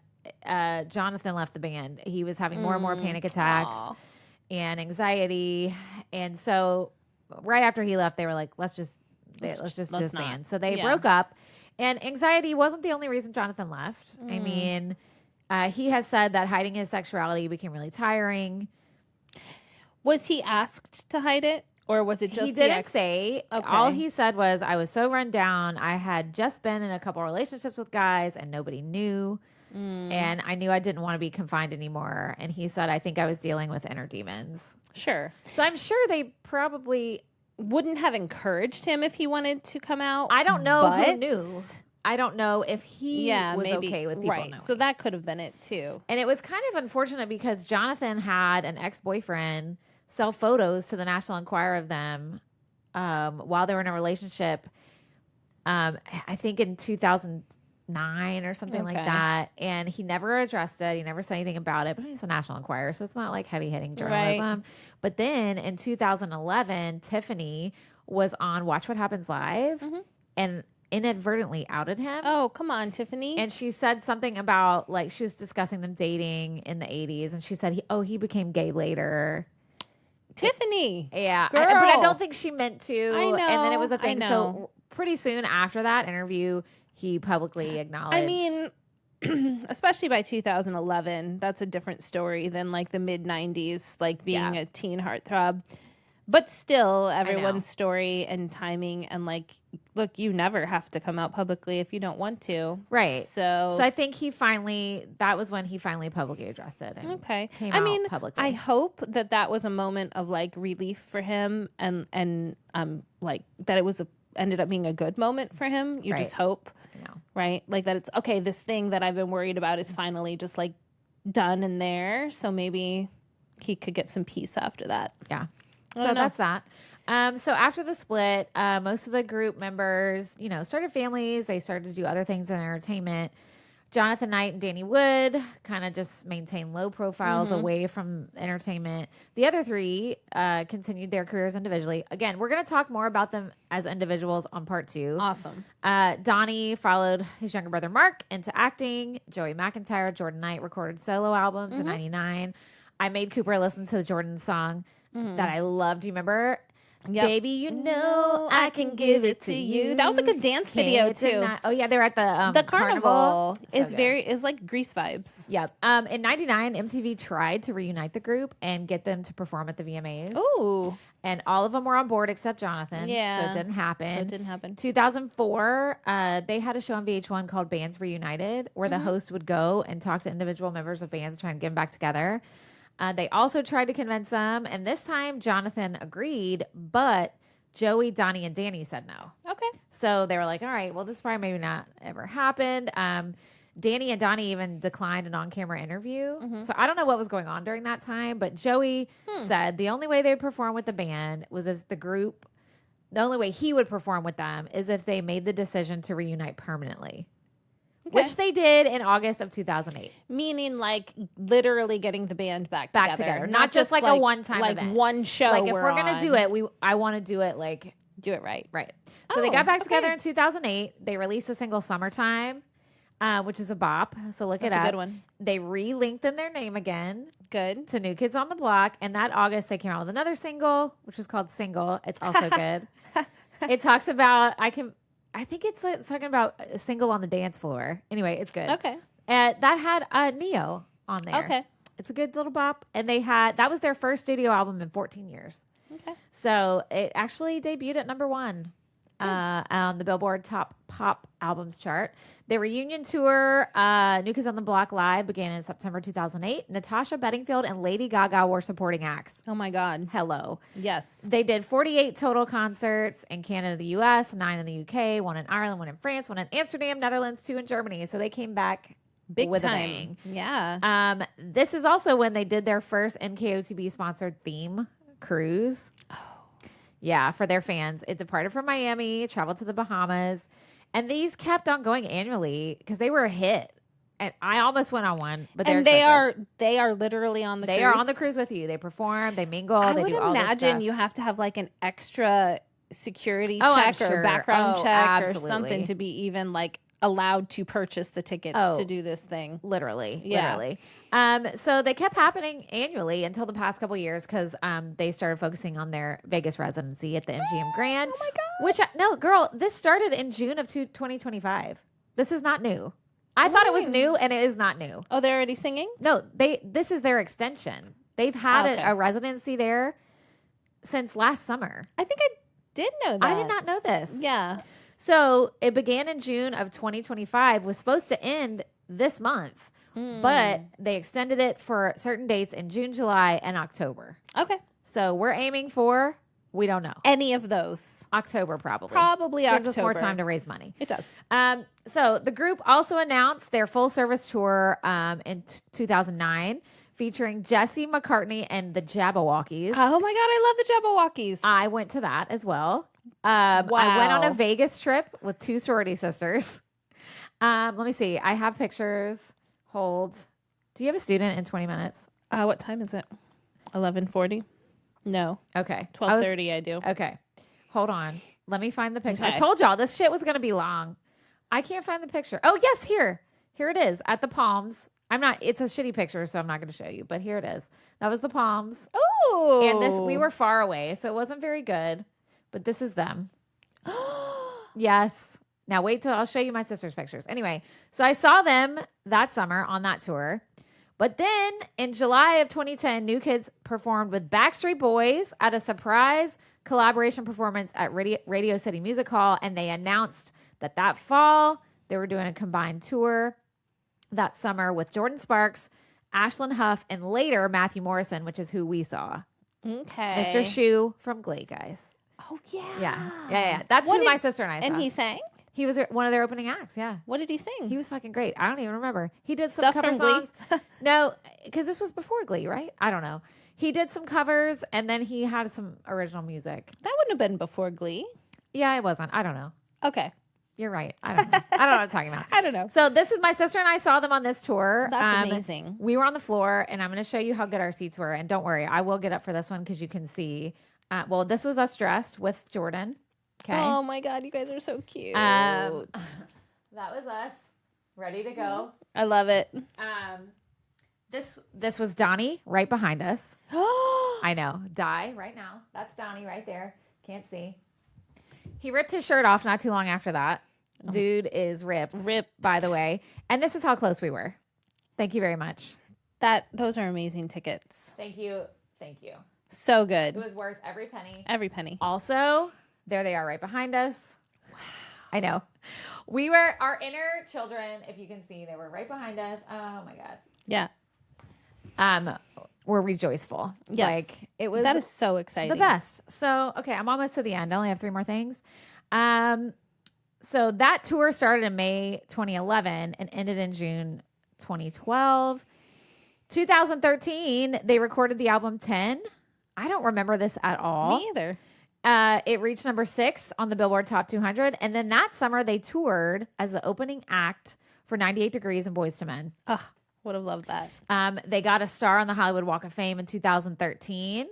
Jonathan left the band. He was having more and more panic attacks and anxiety. And so right after he left, they were like, let's just disband. So they broke up. And anxiety wasn't the only reason Jonathan left. I mean, he has said that hiding his sexuality became really tiring. Was he asked to hide it? Or was it just he didn't say. Okay. All he said was, I was so run down. I had just been in a couple relationships with guys and nobody knew. And I knew I didn't want to be confined anymore. And he said, I think I was dealing with inner demons. Sure. So I'm sure they probably wouldn't have encouraged him if he wanted to come out. I don't know who knew. I don't know if he was okay with people knowing. So that could have been it too. And it was kind of unfortunate because Jonathan had an ex-boyfriend sell photos to the National Enquirer of them while they were in a relationship. I think in 2009 or something like that. And he never addressed it. He never said anything about it. But he's a National Enquirer, so it's not like heavy-hitting journalism. Right. But then in 2011, Tiffany was on Watch What Happens Live and inadvertently outed him. Oh, come on, Tiffany. And she said something about, like, she was discussing them dating in the 80s. And she said, he became gay later. Tiffany. Yeah. Girl. But I don't think she meant to. I know. And then it was a thing. So pretty soon after that interview, he publicly acknowledged. I mean, especially by 2011, that's a different story than like the mid 90s, like being a teen heartthrob. But still, everyone's story and timing and like, look, you never have to come out publicly if you don't want to. Right. So I think that was when he finally publicly addressed it. And came out publicly. I hope that was a moment of like relief for him and like that it ended up being a good moment for him. You just hope, right? Like that it's okay. This thing that I've been worried about is finally just like done and there. So maybe he could get some peace after that. Yeah. So that's that. So after the split, most of the group members, started families. They started to do other things in entertainment. Jonathan Knight and Danny Wood kind of just maintained low profiles away from entertainment. The other three continued their careers individually. Again, we're going to talk more about them as individuals on part 2. Awesome. Donnie followed his younger brother Mark into acting. Joey McIntyre, Jordan Knight recorded solo albums in 99. I made Cooper listen to the Jordan song that I loved. Do you remember? Yep. Baby, you know I can give it to you. That was like a dance video too. Oh yeah, they were at the carnival. So Is like Grease vibes. Yep. In 99, MTV tried to reunite the group and get them to perform at the VMAs. Ooh. And all of them were on board except Jonathan. Yeah. So it didn't happen. 2004, they had a show on VH1 called Bands Reunited, where the host would go and talk to individual members of bands and try and get them back together. They also tried to convince them, and this time Jonathan agreed, but Joey, Donnie, and Danny said no. Okay. So they were like, all right, well, this probably maybe not ever happened. Danny and Donnie even declined an on-camera interview. So I don't know what was going on during that time, but Joey said the only way they'd perform with the band was if the only way he would perform with them is if they made the decision to reunite permanently. Okay. Which they did in August of 2008. Meaning like literally getting the band back together. Not just like a one-time like event. One show. Like if we're going to do it, I want to do it like... Do it right. Right. So they got back together in 2008. They released the single Summertime, which is a bop. So look it up. That's a good one. They re-lengthened their name again. Good. To New Kids on the Block. And that August, they came out with another single, which was called Single. It's also good. It talks about... I think it's talking about a single on the dance floor. Anyway, it's good. Okay. That had Neo on there. Okay. It's a good little bop. And that was their first studio album in 14 years. Okay. So it actually debuted at number 1 on the Billboard Top Pop Albums chart. Their reunion tour, New Kids on the Block Live, began in September 2008. Natasha Bedingfield and Lady Gaga were supporting acts. Oh my God. Hello. Yes. They did 48 total concerts in Canada, the US, 9 in the UK, 1 in Ireland, 1 in France, 1 in Amsterdam, Netherlands, 2 in Germany. So they came back big with time. A bang. Yeah. This is also when they did their first NKOTB sponsored theme cruise. Oh. Yeah, for their fans. It departed from Miami, traveled to the Bahamas, and these kept on going annually because they were a hit. And I almost went on one, but they are literally on the cruise. They are on the cruise with you. They perform, they mingle, they do all this stuff. I would imagine you have to have like an extra security check or background check or something to be even like allowed to purchase the tickets to do this thing. Literally. Yeah. So they kept happening annually until the past couple years because they started focusing on their Vegas residency at the MGM Grand. Oh my God. No, girl, this started in June of 2025. This is not new. I thought it was new, and it is not new. Oh, they're already singing? No, this is their extension. They've had a residency there since last summer. I think I did know that. I did not know this. Yeah. So it began in June of 2025, was supposed to end this month, but they extended it for certain dates in June, July, and October. Okay. So we're aiming for, we don't know. Any of those. October, probably. Probably October. Gives us more time to raise money. It does. So the group also announced their full service tour in 2009, featuring Jesse McCartney and the Jabberwockies. Oh my God, I love the Jabberwockies. I went to that as well. I went on a Vegas trip with 2 sorority sisters. Let me see. I have pictures. Hold. Do you have a student in 20 minutes? What time is it? 11:40? No. Okay. 12:30 I do. Okay. Hold on. Let me find the picture. Okay. I told y'all this shit was going to be long. I can't find the picture. Oh, yes, here. Here it is at the Palms. It's a shitty picture, so I'm not going to show you, but here it is. That was the Palms. Oh. And we were far away, so it wasn't very good. But this is them. Yes. Now wait till I'll show you my sister's pictures. Anyway, so I saw them that summer on that tour. But then in July of 2010, New Kids performed with Backstreet Boys at a surprise collaboration performance at Radio City Music Hall. And they announced that fall they were doing a combined tour that summer with Jordan Sparks, Ashlyn Huff, and later Matthew Morrison, which is who we saw. Okay. Mr. Shu from Glee, guys. Oh, yeah. Yeah. That's who my sister and I saw. And he sang? He was one of their opening acts, yeah. What did he sing? He was fucking great. I don't even remember. He did some Stuff cover from songs. Glee? No, because this was before Glee, right? I don't know. He did some covers, and then he had some original music. That wouldn't have been before Glee. Yeah, it wasn't. I don't know. Okay. You're right. I don't know. I don't know what I'm talking about. I don't know. So this is my sister and I saw them on this tour. That's amazing. We were on the floor, and I'm going to show you how good our seats were. And don't worry, I will get up for this one because you can see. Well, this was us dressed with Jordan. Okay. Oh my God, you guys are so cute. That was us, ready to go. I love it. This was Donnie right behind us. I know. Die right now. That's Donnie right there. Can't see. He ripped his shirt off not too long after that. Dude is ripped. By the way. And this is how close we were. Thank you very much. Those are amazing tickets. Thank you. So good. It was worth every penny. Every penny. Also, there they are right behind us. Wow. I know. We were our inner children, if you can see, they were right behind us. Oh my God. Yeah. We're rejoiceful. Yes. Like it was that is so exciting. The best. So, okay, I'm almost to the end. I only have 3 more things. So that tour started in May 2011 and ended in June 2012. 2013, they recorded the album 10. I don't remember this at all. Me either. It reached number 6 on the Billboard Top 200. And then that summer, they toured as the opening act for 98 Degrees and Boyz II Men. Ugh, would have loved that. They got a star on the Hollywood Walk of Fame in 2013.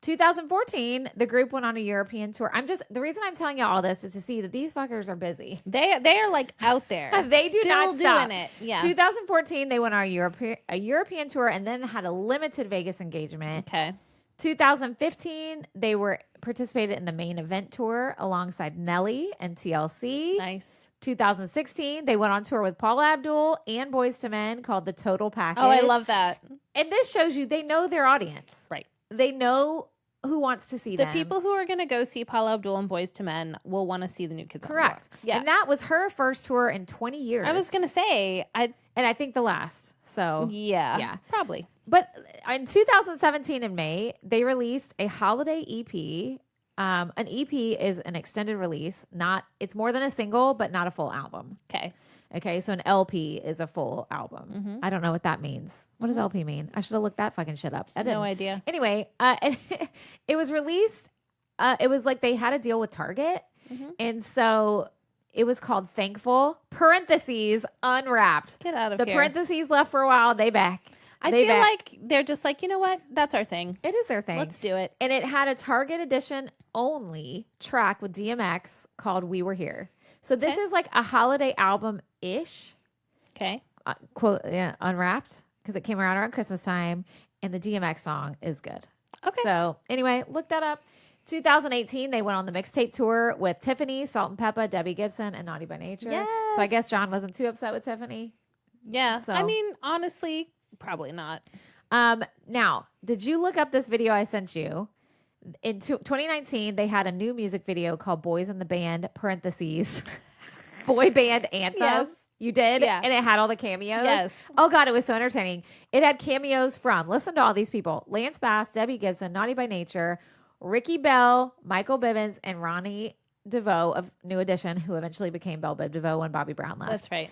2014, the group went on a European tour. The reason I'm telling you all this is to see that these fuckers are busy. They are like out there. They do Still not stop. doing it. Yeah. 2014, they went on a European tour and then had a limited Vegas engagement. Okay. 2015, they participated in the main event tour alongside Nelly and TLC. Nice. 2016, they went on tour with Paula Abdul and Boyz II Men called The Total Package. Oh, I love that. And this shows you they know their audience. Right. They know who wants to see them. The people who are going to go see Paula Abdul and Boyz II Men will want to see the New Kids. Correct. Yeah. And that was her first tour in 20 years. I was going to say. And I think the last. So. Yeah. Probably. But in 2017 in May, they released a holiday EP. An EP is an extended release. It's more than a single, but not a full album. Okay, so an LP is a full album. Mm-hmm. I don't know what that means. What does LP mean? I should have looked that fucking shit up. I didn't. No idea. Anyway, it was released. It was like they had a deal with Target. Mm-hmm. And so it was called Thankful, parentheses, Unwrapped. Get out of here. The parentheses left for a while. They back. I feel like they're just like, you know what? That's our thing. It is their thing. Let's do it. And it had a Target edition only track with DMX called We Were Here. So this is like a holiday album-ish. Okay. Quote, yeah, Unwrapped, because it came around Christmas time, and the DMX song is good. Okay. So anyway, look that up. 2018, they went on the mixtape tour with Tiffany, Salt and Peppa, Debbie Gibson, and Naughty by Nature. Yes. So I guess John wasn't too upset with Tiffany. Yeah. So. I mean, honestly, probably not. Now, did you look up this video I sent you? In 2019, they had a new music video called Boys in the Band, parentheses, boy band anthem. Yes. You did? Yeah. And it had all the cameos? Yes. Oh, God, it was so entertaining. It had cameos from, listen to all these people, Lance Bass, Debbie Gibson, Naughty by Nature, Ricky Bell, Michael Bivins, and Ronnie DeVoe of New Edition, who eventually became Belle Biv DeVoe when Bobby Brown left. That's right.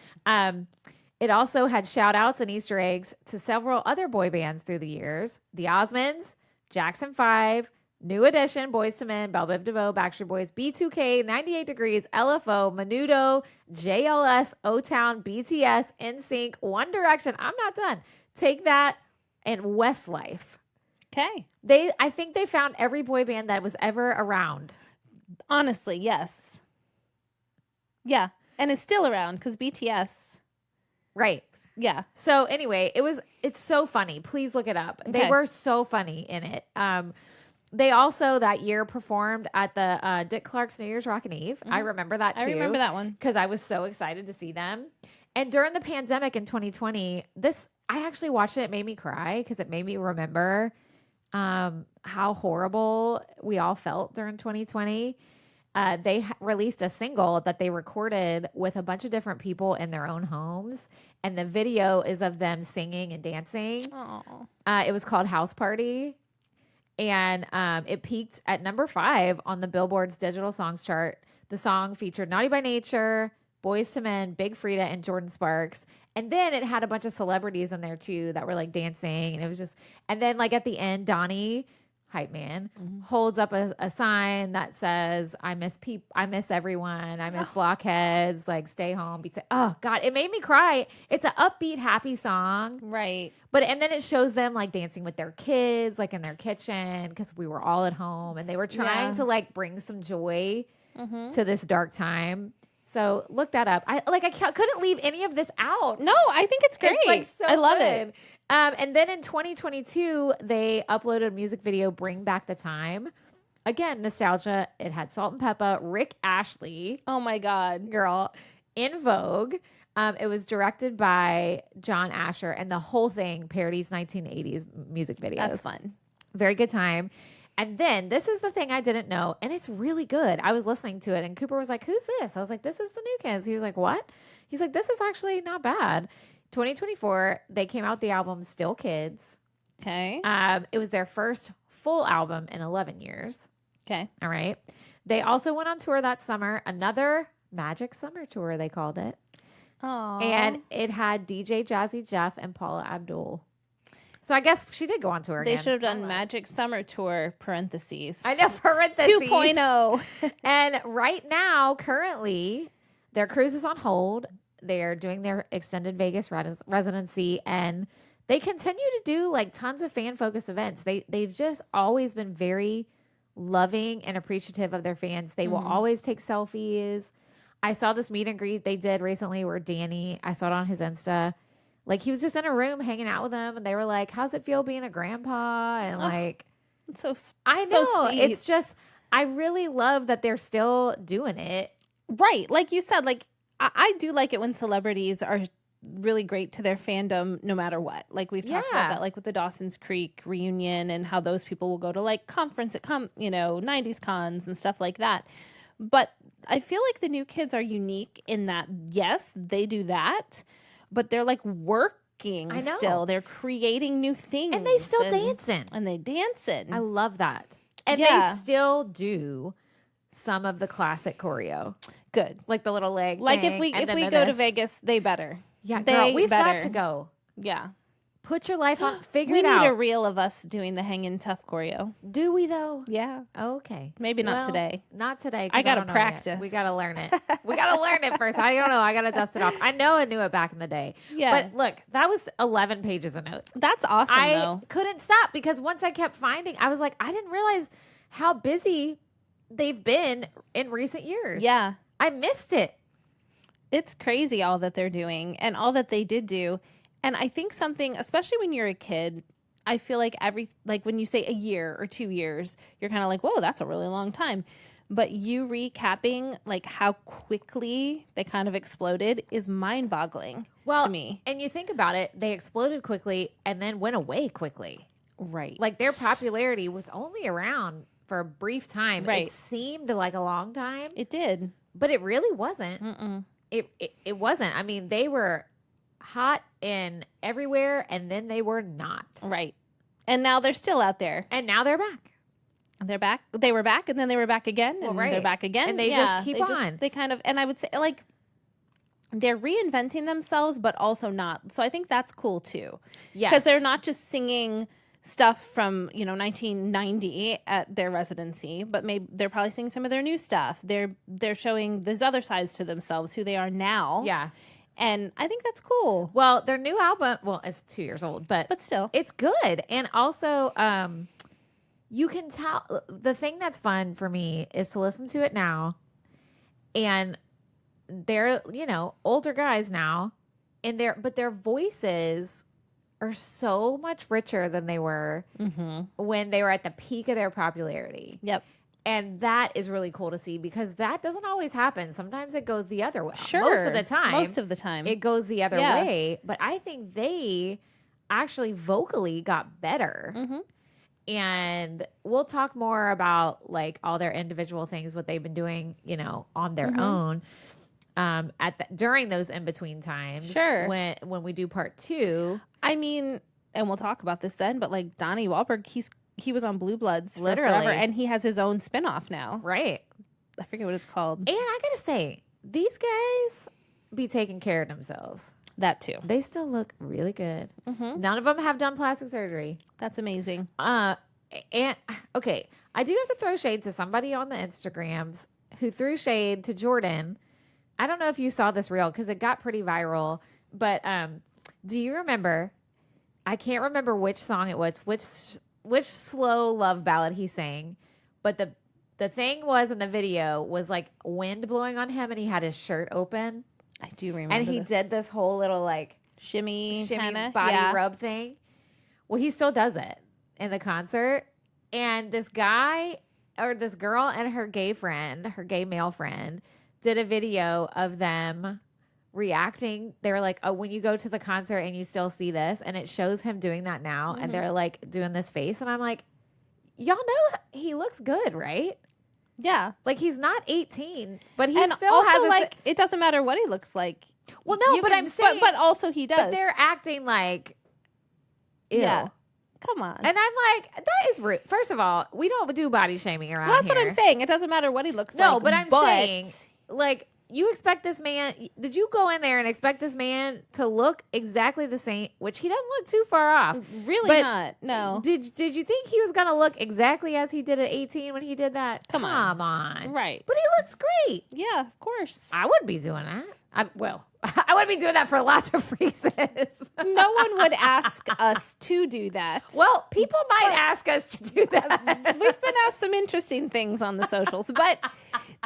It also had shout outs and Easter eggs to several other boy bands through the years. The Osmonds, Jackson 5, New Edition, Boyz II Men, Belle Biv DeVoe, Backstreet Boys, B2K, 98 Degrees, LFO, Menudo, JLS, O-Town, BTS, NSYNC, One Direction. I'm not done. Take That, and Westlife. Okay. I think they found every boy band that was ever around. Honestly, yes. Yeah. And it's still around because BTS. Right. Yeah. So anyway, it's so funny. Please look it up. Okay. They were so funny in it. They also that year performed at the Dick Clark's New Year's Rockin' Eve. I remember that too. I remember that one. Because I was so excited to see them. And during the pandemic in 2020, I actually watched it. It made me cry because it made me remember how horrible we all felt during 2020. They released a single that they recorded with a bunch of different people in their own homes. And the video is of them singing and dancing. It was called House Party. And it peaked at number 5 on the Billboard's digital songs chart. The song featured Naughty by Nature, Boyz II Men, Big Frida, and Jordan Sparks. And then it had a bunch of celebrities in there too that were like dancing. And it was just, and then like at the end, Donny, hype man, holds up a sign that says, I miss everyone. I miss blockheads, like stay home. Oh God, it made me cry. It's an upbeat, happy song. Right. And then it shows them like dancing with their kids, like in their kitchen, because we were all at home and they were trying to like bring some joy to this dark time. So look that up. I couldn't leave any of this out. No, I think it's great. It's like I love it. And then in 2022, they uploaded a music video, Bring Back the Time. Again, nostalgia. It had Salt and Peppa, Rick Ashley. Oh my God. Girl. In Vogue. It was directed by John Asher, and the whole thing parodies 1980s music videos. That's fun. Very good time. And then this is the thing I didn't know, and it's really good. I was listening to it, and Cooper was like, "Who's this?" I was like, "This is the New Kids." He was like, "What?" He's like, "This is actually not bad." 2024, they came out with the album Still Kids. Okay. It was their first full album in 11 years. Okay. All right. They also went on tour that summer, another Magic Summer Tour, they called it. Aww. And it had DJ Jazzy Jeff and Paula Abdul. So I guess she did go on tour again. They should have done Magic Summer Tour, parentheses. I know, parentheses. 2.0. And right now, currently, their cruise is on hold. They're doing their extended Vegas residency, and they continue to do like tons of fan-focused events. They've just always been very loving and appreciative of their fans. They will always take selfies. I saw this meet and greet they did recently where Danny, I saw it on his Insta, like he was just in a room hanging out with them, and they were like, "How's it feel being a grandpa?" And like, it's so I know, so sweet. it's just, I really love that they're still doing it. Right. Like you said, like I do like it when celebrities are really great to their fandom no matter what. Like we've talked about that, like with the Dawson's Creek reunion and how those people will go to like 90s cons and stuff like that. But I feel like the New Kids are unique in that, yes, they do that, but they're like working still. They're creating new things. And they still dancing. And they dancing. I love that. And they still do some of the classic choreo. Good. Like the little leg like thing, if we go to Vegas, they better. Yeah, girl, we've got to go. Yeah. Put your life on. Figure it out. We need a reel of us doing the hanging tough choreo. Do we though? Yeah. Okay. Maybe not today. Not today. I gotta practice. We gotta learn it. We gotta learn it first. I don't know. I gotta dust it off. I know I knew it back in the day. Yeah. But look, that was 11 pages of notes. That's awesome. I couldn't stop because once I kept finding, I was like, I didn't realize how busy they've been in recent years. Yeah. I missed it. It's crazy all that they're doing and all that they did do. And I think something, especially when you're a kid, I feel like when you say a year or 2 years, you're kind of like, whoa, that's a really long time. But you recapping like how quickly they kind of exploded is mind-boggling to me. And you think about it, they exploded quickly and then went away quickly. Right. Like their popularity was only around for a brief time. Right. It seemed like a long time. It did. But it really wasn't. Mm-mm. It wasn't. I mean, they were hot in everywhere, and then they were not. Right. And now they're still out there. And now they're back. They're back. They were back, and then they were back again, and they're back again. And they just keep on. They kind of, and I would say, like, they're reinventing themselves, but also not. So I think that's cool, too. Yes. Because they're not just singing stuff from 1990 at their residency, but maybe they're probably singing some of their new stuff. They're showing these other sides to themselves, who they are now. Yeah. And I think that's cool. Well, their new album, it's 2 years old, but still, it's good. And also, you can tell the thing that's fun for me is to listen to it now, and they're older guys now, but their voices are so much richer than they were when they were at the peak of their popularity. Yep. And that is really cool to see because that doesn't always happen. Sometimes it goes the other way. Sure. Most of the time. It goes the other way. But I think they actually vocally got better. And we'll talk more about like all their individual things, what they've been doing, you know, on their own during those in-between times. Sure. When we do part 2. I mean, and we'll talk about this then, but like Donny Wahlberg, he was on Blue Bloods literally forever, and he has his own spinoff now. Right. I forget what it's called. And I gotta say, these guys be taking care of themselves. That too. They still look really good. None of them have done plastic surgery. That's amazing. And okay, I do have to throw shade to somebody on the Instagrams who threw shade to Jordan. I don't know if you saw this reel because it got pretty viral, but do you remember? I can't remember which song it was, which slow love ballad he sang, but the thing was in the video was like wind blowing on him and he had his shirt open. I do remember. And he did this whole little like shimmy kinda, body rub thing. Well, he still does it in the concert. And this guy or this girl and her gay male friend did a video of them reacting. They were like, oh, when you go to the concert and you still see this, and it shows him doing that now, and they're like doing this face, and I'm like, y'all know he looks good, right? Yeah, like he's not 18, but he still also has like it doesn't matter what he looks like. Well, no, but I'm saying, but also he does. But they're acting like, ew. Yeah. Come on. And I'm like, that is rude. First of all, we don't do body shaming around here. That's what I'm saying. It doesn't matter what he looks like. No, but I'm saying, like, you expect this man, did you go in there and expect this man to look exactly the same, which he doesn't look too far off. Really not, no. Did you think he was going to look exactly as he did at 18 when he did that? Come on. Right. But he looks great. Yeah, of course. I wouldn't be doing that. I wouldn't be doing that for lots of reasons. No one would ask us to do that. Well, people might ask us to do that. We've been asked some interesting things on the socials, but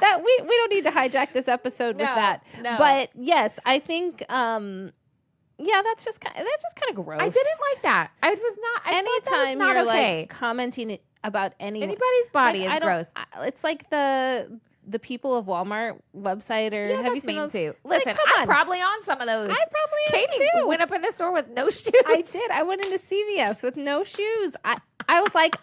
that we don't need to hijack this episode with that. No. But yes, I think that's just kind of gross. I didn't like that. I was not. Anytime not you're okay. like commenting about anybody's body is gross. It's like the people of Walmart website, or have you seen those? Too. Listen, I'm probably on some of those. I probably am Katie too. Went up in the store with no shoes. I did. I went into CVS with no shoes. I was like,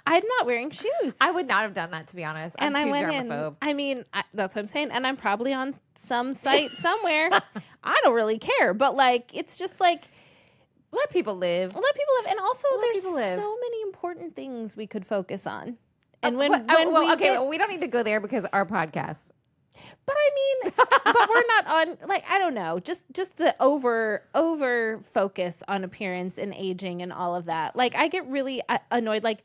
I'm not wearing shoes. I would not have done that, to be honest. I'm too germaphobe. I mean, that's what I'm saying. And I'm probably on some site somewhere. I don't really care. But like, it's just like, let people live. And also, there's so many important things we could focus on. And we don't need to go there because our podcast. But I mean, but we're not on, like, I don't know, just the over focus on appearance and aging and all of that. Like, I get really annoyed. Like,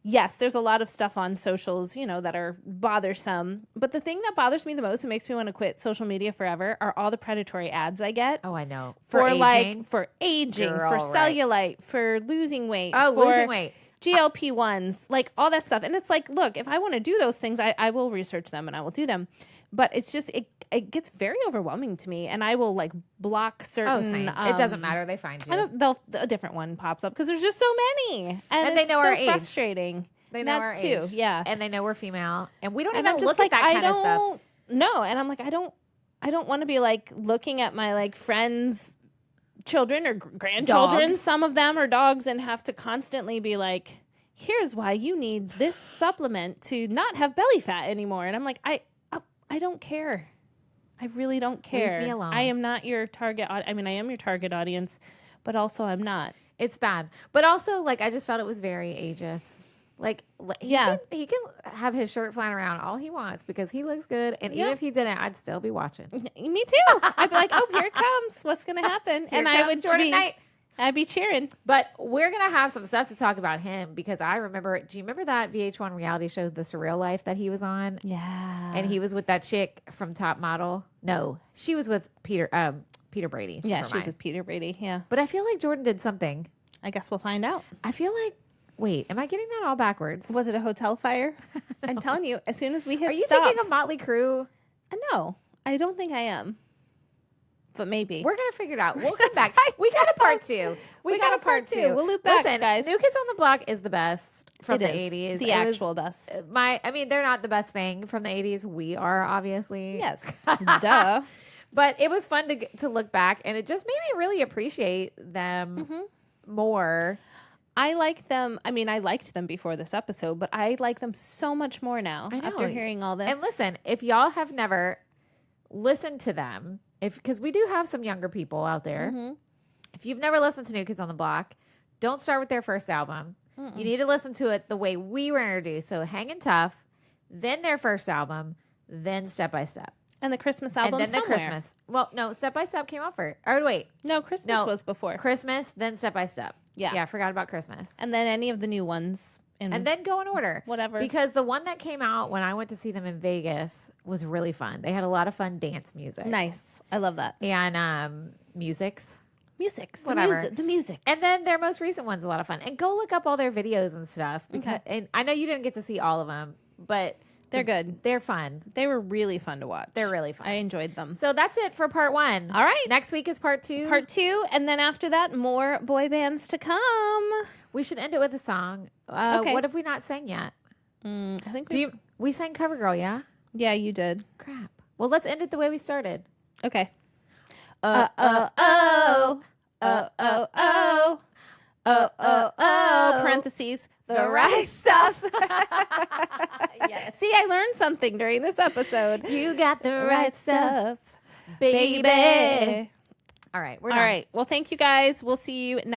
yes, there's a lot of stuff on socials, you know, that are bothersome. But the thing that bothers me the most and makes me want to quit social media forever are all the predatory ads I get. Oh, I know. For aging, for cellulite, for losing weight. Losing weight. GLP-1s, like all that stuff. And it's like, look, if I want to do those things, I will research them and I will do them. But it's just, it gets very overwhelming to me. And I will like block certain. Same. It doesn't matter. They find you. A different one pops up because there's just so many. And they know our age. Frustrating. They know our age. Yeah. And they know we're female. And we don't even look at that kind of stuff. No. And I'm like, I don't want to be like looking at my like friends' children or grandchildren. Dogs. Some of them are dogs and have to constantly be like, here's why you need this supplement to not have belly fat anymore. And I'm like, I don't care. I really don't care. Leave me alone. I am not your target. I mean, I am your target audience, but also I'm not. It's bad. But also, like, I just felt it was very ageist. Like, he can have his shirt flying around all he wants because he looks good. And even if he didn't, I'd still be watching. Me too. I'd be like, oh, here it comes. What's going to happen? And I would I'd be cheering. But we're going to have some stuff to talk about him because I remember, do you remember that VH1 reality show, The Surreal Life, that he was on? Yeah. And he was with that chick from Top Model. No, she was with Peter Brady. Yeah, she was with Peter Brady. Yeah. But I feel like Jordan did something. I guess we'll find out. I feel like, wait, am I getting that all backwards? Was it a hotel fire? No. I'm telling you, as soon as we hit Are you thinking of Motley Crue? No, I don't think I am. but maybe. We're going to figure it out. We'll come back. We got a part 2. We got a part 2. We'll loop back, guys. New Kids on the Block is the best from the 80s. The actual best. They're not the best thing from the 80s. We are, obviously. Yes. Duh. But it was fun to look back, and it just made me really appreciate them more. I like them. I mean, I liked them before this episode, but I like them so much more now after hearing all this. And listen, if y'all have never listened to them, because we do have some younger people out there, if you've never listened to New Kids on the Block, don't start with their first album. You need to listen to it the way we were introduced. So Hangin' Tough, then their first album, then Step by Step. And the Christmas album and then somewhere. the Christmas. Well, no, Step by Step came out first. Or wait. No, Christmas was before. Christmas, then Step by Step. Yeah. Yeah, I forgot about Christmas. And then any of the new ones. And then go in order. Whatever. Because the one that came out when I went to see them in Vegas was really fun. They had a lot of fun dance music. Nice. I love that. And musics. Whatever. The music. And then their most recent one's a lot of fun. And go look up all their videos and stuff. Because, and I know you didn't get to see all of them, but... They're good. They're fun. They were really fun to watch. They're really fun. I enjoyed them. So that's it for part 1. All right. Next week is part 2. And then after that, more boy bands to come. We should end it with a song. Okay. What have we not sang yet? I think we sang CoverGirl, yeah? Yeah, you did. Crap. Well, let's end it the way we started. Okay. Parentheses. The right stuff. Yes. See, I learned something during this episode. You got the right stuff, baby. All right. We're done. All right. Well, thank you guys. We'll see you next